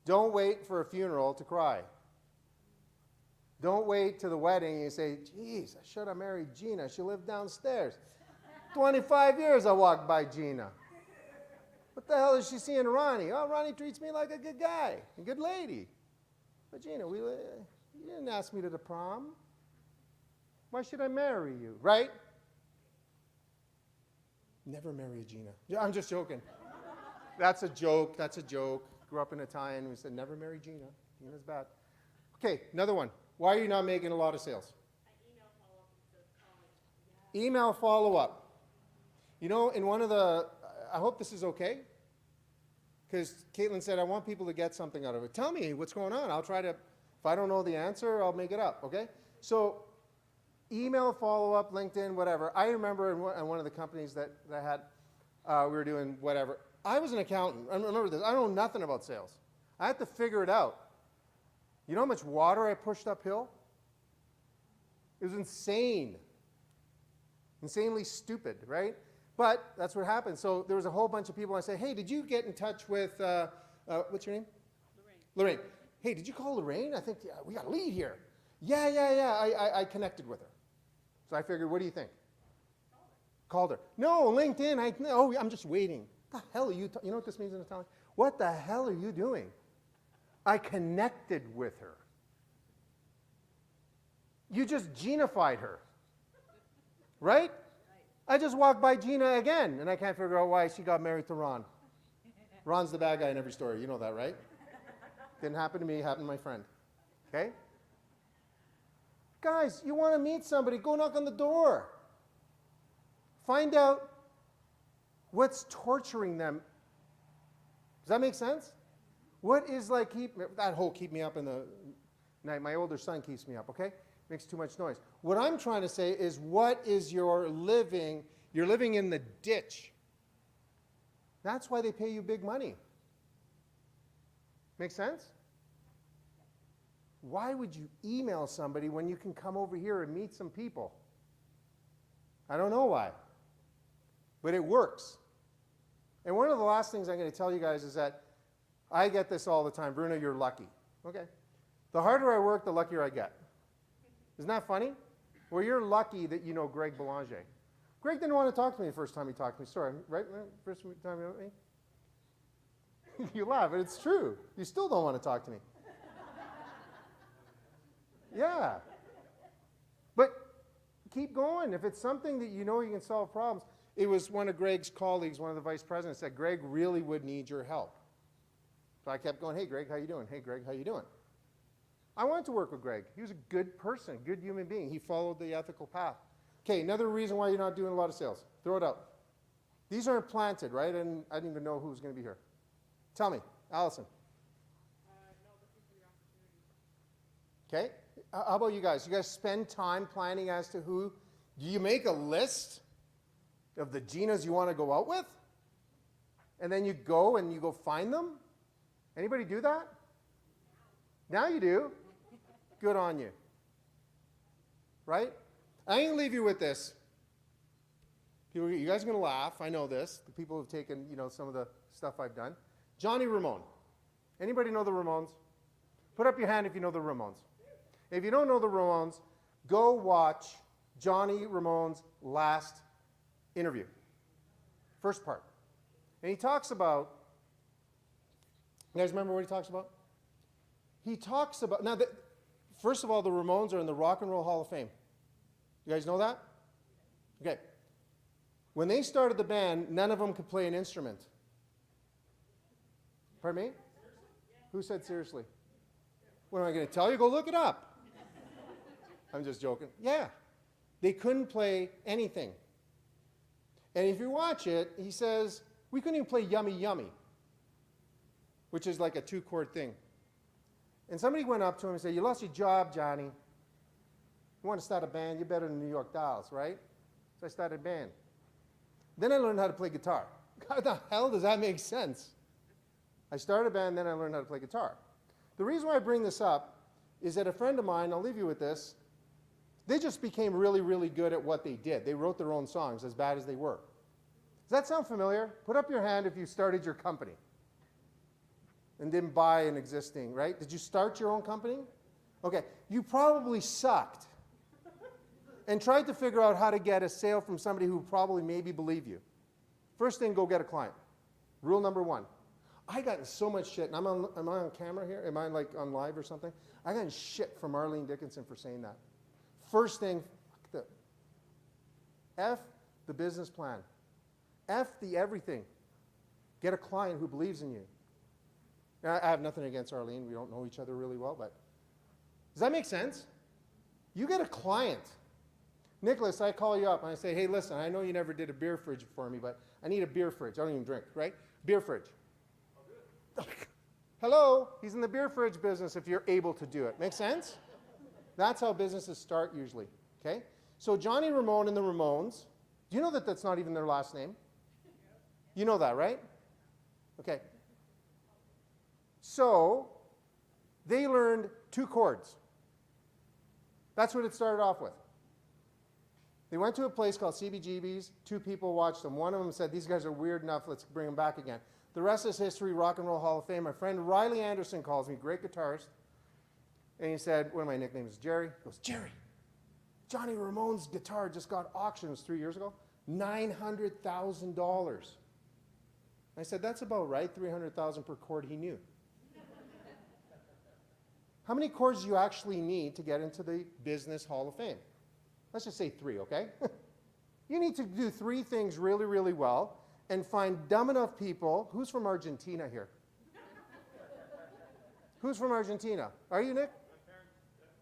Don't wait for a funeral to cry. Don't wait to the wedding and say, geez, I should have married Gina. She lived downstairs. 25 years I walked by Gina. What the hell is she seeing Ronnie? Oh, Ronnie treats me like a good guy, a good lady. But Gina, you didn't ask me to the prom. Why should I marry you, right? Never marry Gina. Yeah, I'm just joking. That's a joke. That's a joke. Grew up in Italian. We said never marry Gina. Gina's bad. Okay, another one. Why are you not making a lot of sales? Email follow-up. You know, in one of the, I hope this is okay, because Caitlin said, I want people to get something out of it. Tell me what's going on. I'll try to, if I don't know the answer, I'll make it up, okay? So email follow-up, LinkedIn, whatever. I remember in one of the companies that I had, we were doing whatever. I was an accountant. I remember this. I don't know nothing about sales. I had to figure it out. You know how much water I pushed uphill? It was insane. Insanely stupid, right? But that's what happened. So there was a whole bunch of people. I said, hey, did you get in touch with, what's your name? Lorraine. Hey, did you call Lorraine? I think we got a lead here. Yeah. I connected with her. So I figured, what do you think? Called her. No, LinkedIn. I'm just waiting. What the hell are you, you know what this means in Italian? What the hell are you doing? I connected with her. You just Gina-fied her. Right? I just walked by Gina again, and I can't figure out why she got married to Ron. Ron's the bad guy in every story. You know that, right? Didn't happen to me, happened to my friend. Okay? Guys, you want to meet somebody, go knock on the door. Find out what's torturing them. Does that make sense? What is like, that whole keep me up in the night. My older son keeps me up, okay? Makes too much noise. What I'm trying to say is, what is your living? You're living in the ditch. That's why they pay you big money. Make sense? Why would you email somebody when you can come over here and meet some people? I don't know why, but it works. And one of the last things I'm going to tell you guys is that I get this all the time. Bruno, you're lucky. Okay. The harder I work, the luckier I get. Isn't that funny? Well, you're lucky that you know Greg Belanger. Greg didn't want to talk to me the first time he talked to me. Sorry, right? First time you met me? You laugh, but it's true. You still don't want to talk to me. Yeah. But keep going. If it's something that you know you can solve problems. It was one of Greg's colleagues, one of the vice presidents, said Greg really would need your help. So I kept going, hey, Greg, how you doing? Hey, Greg, how you doing? I wanted to work with Greg. He was a good person, good human being. He followed the ethical path. Okay, another reason why you're not doing a lot of sales. Throw it out. These aren't planted, right? And I didn't even know who was going to be here. Tell me, Allison. Okay, how about you guys? You guys spend time planning as to who? Do you make a list of the Ginas you want to go out with? And then you go and you go find them? Anybody do that? Now you do. Good on you. Right? I'm going to leave you with this. People, you guys are going to laugh. I know this. The people who have taken, some of the stuff I've done. Johnny Ramone. Anybody know the Ramones? Put up your hand if you know the Ramones. If you don't know the Ramones, go watch Johnny Ramone's last interview. First part. And he talks about, you guys remember what he talks about? He talks about, now, first of all, the Ramones are in the Rock and Roll Hall of Fame. You guys know that? Okay. When they started the band, none of them could play an instrument. Pardon me? Who said seriously? What am I going to tell you? Go look it up. I'm just joking. Yeah. They couldn't play anything. And if you watch it, he says, we couldn't even play Yummy Yummy, which is like a 2-chord thing. And somebody went up to him and said, you lost your job, Johnny. You want to start a band? You're better than New York Dolls, right? So I started a band. Then I learned how to play guitar. How the hell does that make sense? I started a band, then I learned how to play guitar. The reason why I bring this up is that a friend of mine, I'll leave you with this, they just became really, really good at what they did. They wrote their own songs, as bad as they were. Does that sound familiar? Put up your hand if you started your company and didn't buy an existing, right? Did you start your own company? Okay, you probably sucked and tried to figure out how to get a sale from somebody who probably maybe believed you. First thing, go get a client. Rule number 1. I got in so much shit, and am I on camera here? Am I like on live or something? I got in shit from Arlene Dickinson for saying that. First thing, F the business plan. F the everything. Get a client who believes in you. Now, I have nothing against Arlene. We don't know each other really well, but does that make sense? You get a client. Nicholas, I call you up and I say, hey, listen, I know you never did a beer fridge for me, but I need a beer fridge. I don't even drink, right? Beer fridge. Oh, hello, he's in the beer fridge business if you're able to do it. Make sense? That's how businesses start usually, okay? So Johnny Ramone and the Ramones, do you know that that's not even their last name? You know that, right? Okay. So they learned 2 chords. That's what it started off with. They went to a place called CBGB's. 2 people watched them. One of them said, these guys are weird enough, let's bring them back again. The rest is history, Rock and Roll Hall of Fame. My friend Riley Anderson calls me, great guitarist. And he said, one of my nicknames is Jerry. He goes, Jerry, Johnny Ramone's guitar just got auctioned, it was 3 years ago, $900,000. I said, that's about right, $300,000 per chord he knew. How many chords do you actually need to get into the Business Hall of Fame? Let's just say 3, okay? You need to do 3 things really, really well and find dumb enough people. Who's from Argentina here? Who's from Argentina? Are you, Nick?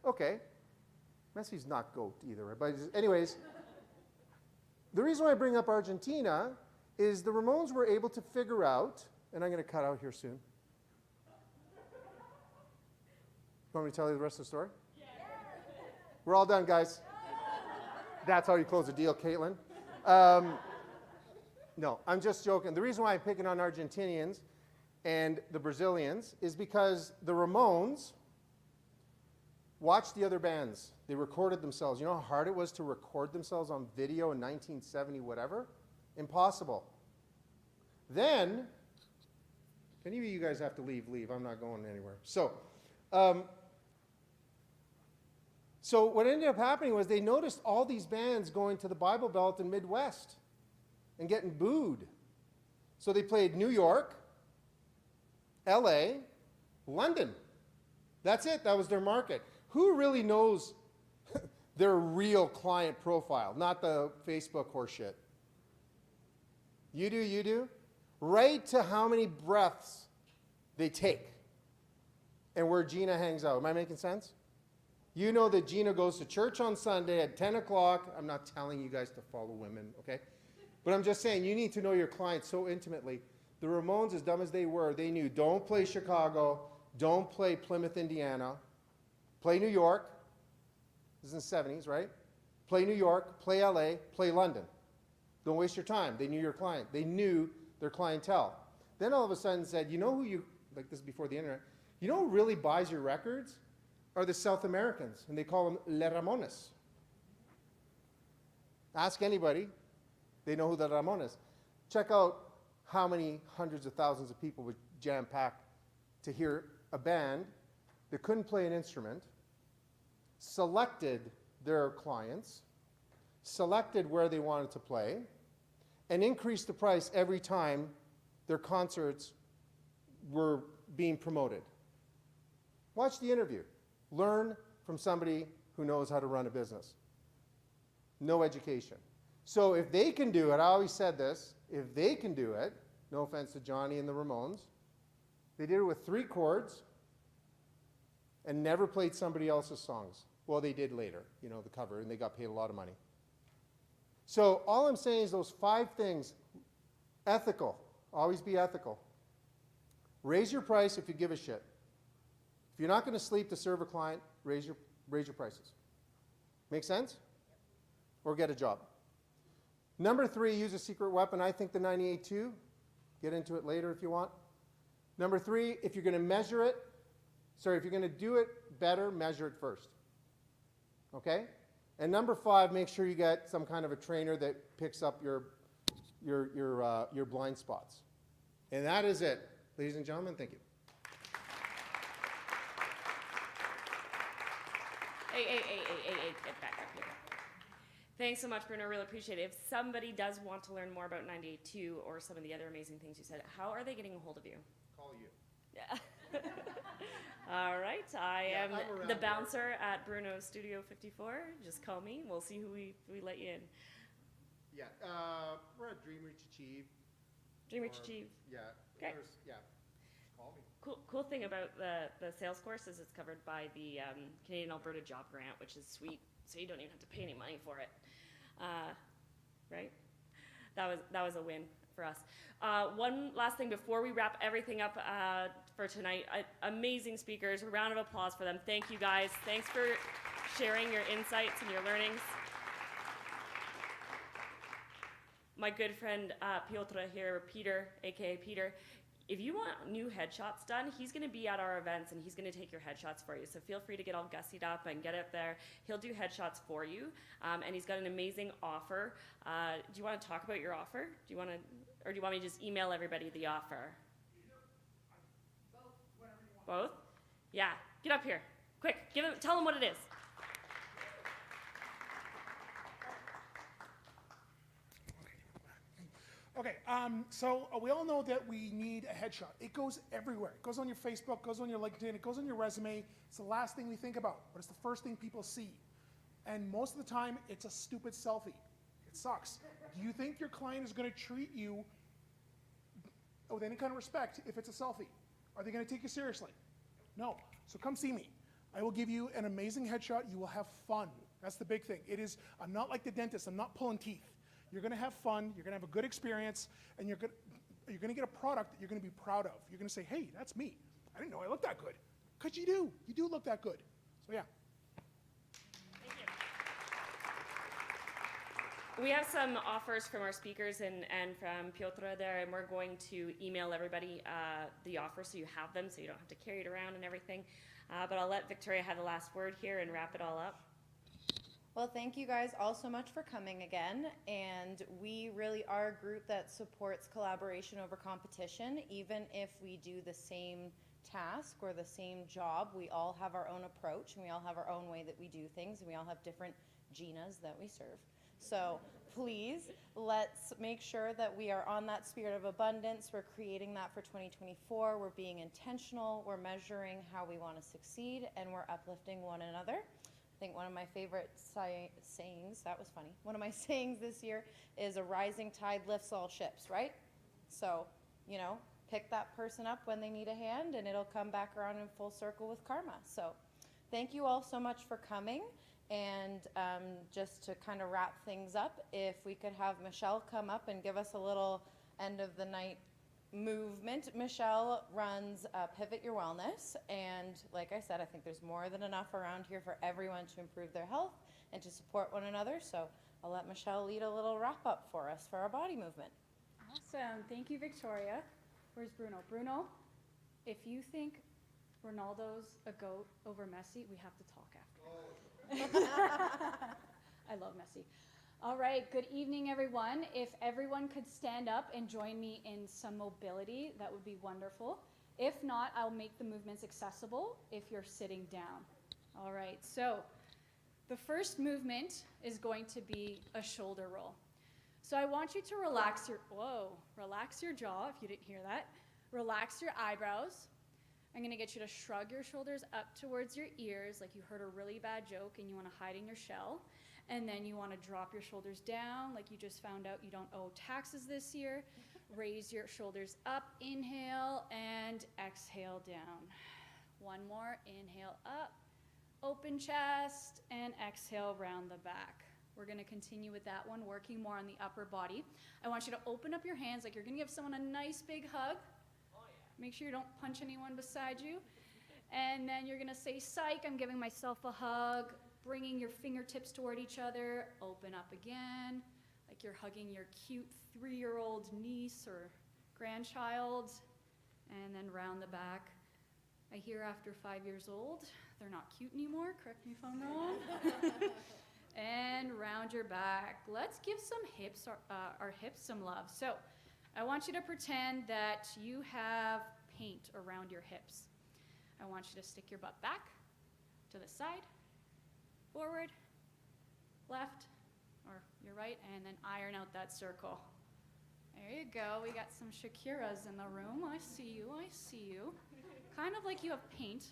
Okay. Messi's not goat either. But anyways, the reason why I bring up Argentina is the Ramones were able to figure out, and I'm going to cut out here soon. Want me to tell you the rest of the story? Yeah. We're all done, guys. That's how you close a deal, Caitlin. No, I'm just joking. The reason why I'm picking on Argentinians and the Brazilians is because the Ramones watched the other bands. They recorded themselves. You know how hard it was to record themselves on video in 1970, whatever? Impossible. Then, if any of you guys have to leave, leave. I'm not going anywhere. So what ended up happening was they noticed all these bands going to the Bible Belt and Midwest and getting booed. So they played New York, LA, London. That's it. That was their market. Who really knows their real client profile, not the Facebook horseshit? You do, you do? Right to how many breaths they take and where Gina hangs out. Am I making sense? You know that Gina goes to church on Sunday at 10 o'clock. I'm not telling you guys to follow women, okay? But I'm just saying, you need to know your clients so intimately. The Ramones, as dumb as they were, they knew, don't play Chicago, don't play Plymouth, Indiana, play New York. This is in the 70s, right? Play New York, play LA, play London. Don't waste your time. They knew your client. They knew their clientele. Then all of a sudden said, you know who you, like this is before the internet, you know who really buys your records? Are the South Americans, and they call them Le Ramones. Ask anybody, they know who the Ramones. Check out how many hundreds of thousands of people would jam-pack to hear a band that couldn't play an instrument, selected their clients, selected where they wanted to play, and increased the price every time their concerts were being promoted. Watch the interview. Learn from somebody who knows how to run a business. No education. So if they can do it, I always said this, if they can do it, no offense to Johnny and the Ramones, They did it with 3 chords and never played somebody else's songs. Well, they did later, you know, the cover, and they got paid a lot of money. So all I'm saying is those 5 things: ethical, always be ethical. Raise your price if you give a shit. If you're not going to sleep to serve a client, raise your prices. Make sense? Or get a job. Number 3, use a secret weapon. I think the 98.2. Get into it later if you want. Number 3, if you're going to measure it, if you're going to do it better, measure it first. Okay? And number 5, make sure you get some kind of a trainer that picks up your blind spots. And that is it. Ladies and gentlemen, thank you. Hey, get back up here. Thanks so much, Bruno. Really appreciate it. If somebody does want to learn more about 98.2 or some of the other amazing things you said, how are they getting a hold of you? Call you. Yeah. All right. I am the bouncer at Bruno's Studio 54. Just call me. We'll see who we let you in. Yeah. We're at Dream Reach Achieve. Dream Reach Achieve. Yeah. Okay. Yeah. Call me. Cool thing about the sales course is it's covered by the Canadian Alberta Job Grant, which is sweet. So you don't even have to pay any money for it, right? That was a win for us. One last thing before we wrap everything up for tonight. Amazing speakers. A round of applause for them. Thank you guys. Thanks for sharing your insights and your learnings. My good friend Piotr here, Peter, aka Peter. If you want new headshots done, he's going to be at our events and he's going to take your headshots for you. So feel free to get all gussied up and get up there. He'll do headshots for you, and he's got an amazing offer. Do you want to talk about your offer? Do you want me to just email everybody the offer? Both, whatever you want. Both? Yeah. Get up here, quick. Tell them what it is. Okay, so we all know that we need a headshot. It goes everywhere. It goes on your Facebook, goes on your LinkedIn, it goes on your resume. It's the last thing we think about, but it's the first thing people see. And most of the time, it's a stupid selfie. It sucks. Do you think your client is going to treat you with any kind of respect if it's a selfie? Are they going to take you seriously? No. So come see me. I will give you an amazing headshot. You will have fun. That's the big thing. I'm not like the dentist. I'm not pulling teeth. You're going to have fun, you're going to have a good experience, and you're going to get a product that you're going to be proud of. You're going to say, hey, that's me. I didn't know I looked that good. Because you do. You do look that good. So, yeah. Thank you. We have some offers from our speakers and from Piotr there, and we're going to email everybody the offer so you have them, so you don't have to carry it around and everything. But I'll let Victoria have the last word here and wrap it all up. Well, thank you guys all so much for coming again, and we really are a group that supports collaboration over competition. Even if we do the same task or the same job, we all have our own approach, and we all have our own way that we do things, and we all have different Ginas that we serve. So please, let's make sure that we are on that spirit of abundance. We're creating that for 2024. We're being intentional. We're measuring how we want to succeed, and we're uplifting one another. I think one of my favorite sayings, that was funny, one of my sayings this year is a rising tide lifts all ships, right? So, pick that person up when they need a hand and it'll come back around in full circle with karma. So thank you all so much for coming. And just to kind of wrap things up, if we could have Michelle come up and give us a little end of the night movement. Michelle runs Pivot Your Wellness, and like I said, I think there's more than enough around here for everyone to improve their health and to support one another. So I'll let Michelle lead a little wrap up for us for our body movement. Awesome. Thank you, Victoria. Where's Bruno? Bruno, if you think Ronaldo's a GOAT over Messi, we have to talk after. I love Messi. All right, good evening, everyone. If everyone could stand up and join me in some mobility, that would be wonderful. If not, I'll make the movements accessible if you're sitting down. All right, so the first movement is going to be a shoulder roll. So I want you to relax your jaw, if you didn't hear that. Relax your eyebrows. I'm gonna get you to shrug your shoulders up towards your ears like you heard a really bad joke and you wanna hide in your shell. And then you want to drop your shoulders down like you just found out you don't owe taxes this year. Raise your shoulders up, inhale, and exhale down. One more, inhale up, open chest, and exhale round the back. We're gonna continue with that one, working more on the upper body. I want you to open up your hands like you're gonna give someone a nice big hug. Make sure you don't punch anyone beside you. And then you're gonna say, psych, I'm giving myself a hug, bringing your fingertips toward each other, open up again, like you're hugging your cute 3-year-old niece or grandchild, and then round the back. I hear after 5 years old, they're not cute anymore, correct me if I'm wrong. And round your back. Let's give our hips some love. So I want you to pretend that you have paint around your hips. I want you to stick your butt back, to the side, forward, left, or your right, and then iron out that circle. There you go. We got some Shakiras in the room. I see you, I see you. Kind of like you have paint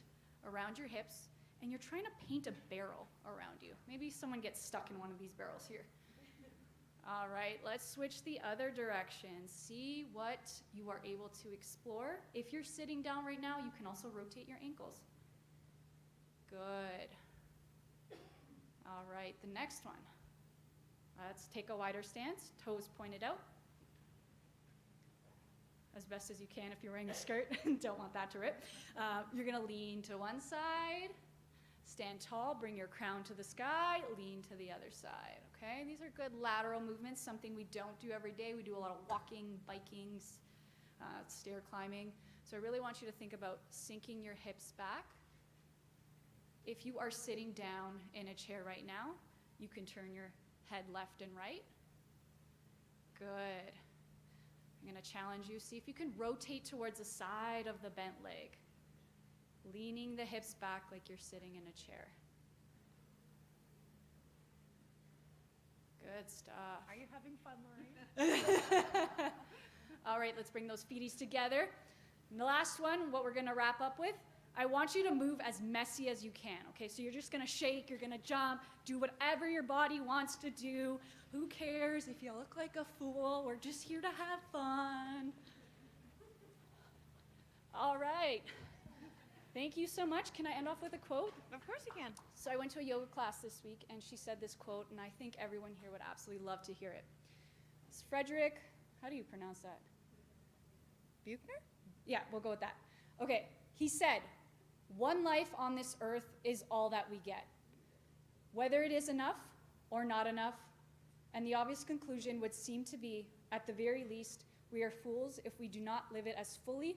around your hips, and you're trying to paint a barrel around you. Maybe someone gets stuck in one of these barrels here. All right, let's switch the other direction. See what you are able to explore. If you're sitting down right now, you can also rotate your ankles. Good. All right, the next one. Let's take a wider stance, toes pointed out. As best as you can if you're wearing a skirt. Don't want that to rip. You're gonna lean to one side, stand tall, bring your crown to the sky, lean to the other side, okay? These are good lateral movements, something we don't do every day. We do a lot of walking, biking, stair climbing. So I really want you to think about sinking your hips back. If you are sitting down in a chair right now, you can turn your head left and right. Good. I'm gonna challenge you, see if you can rotate towards the side of the bent leg. Leaning the hips back like you're sitting in a chair. Good stuff. Are you having fun, Lorraine? All right, let's bring those feeties together. And the last one, what we're gonna wrap up with, I want you to move as messy as you can, okay? So you're just gonna shake, you're gonna jump, do whatever your body wants to do. Who cares if you look like a fool? We're just here to have fun. All right. Thank you so much. Can I end off with a quote? Of course you can. So I went to a yoga class this week, and she said this quote, and I think everyone here would absolutely love to hear it. It's Frederick, how do you pronounce that? Buchner? Yeah, we'll go with that. Okay, he said, one life on this earth is all that we get. Whether it is enough or not enough, and the obvious conclusion would seem to be, at the very least, we are fools if we do not live it as fully,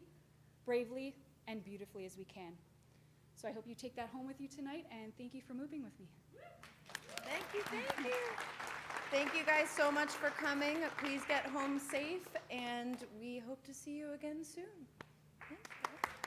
bravely, and beautifully as we can. So I hope you take that home with you tonight, and thank you for moving with me. Thank you, thank you. Thank you guys so much for coming. Please get home safe, and we hope to see you again soon. Thank you.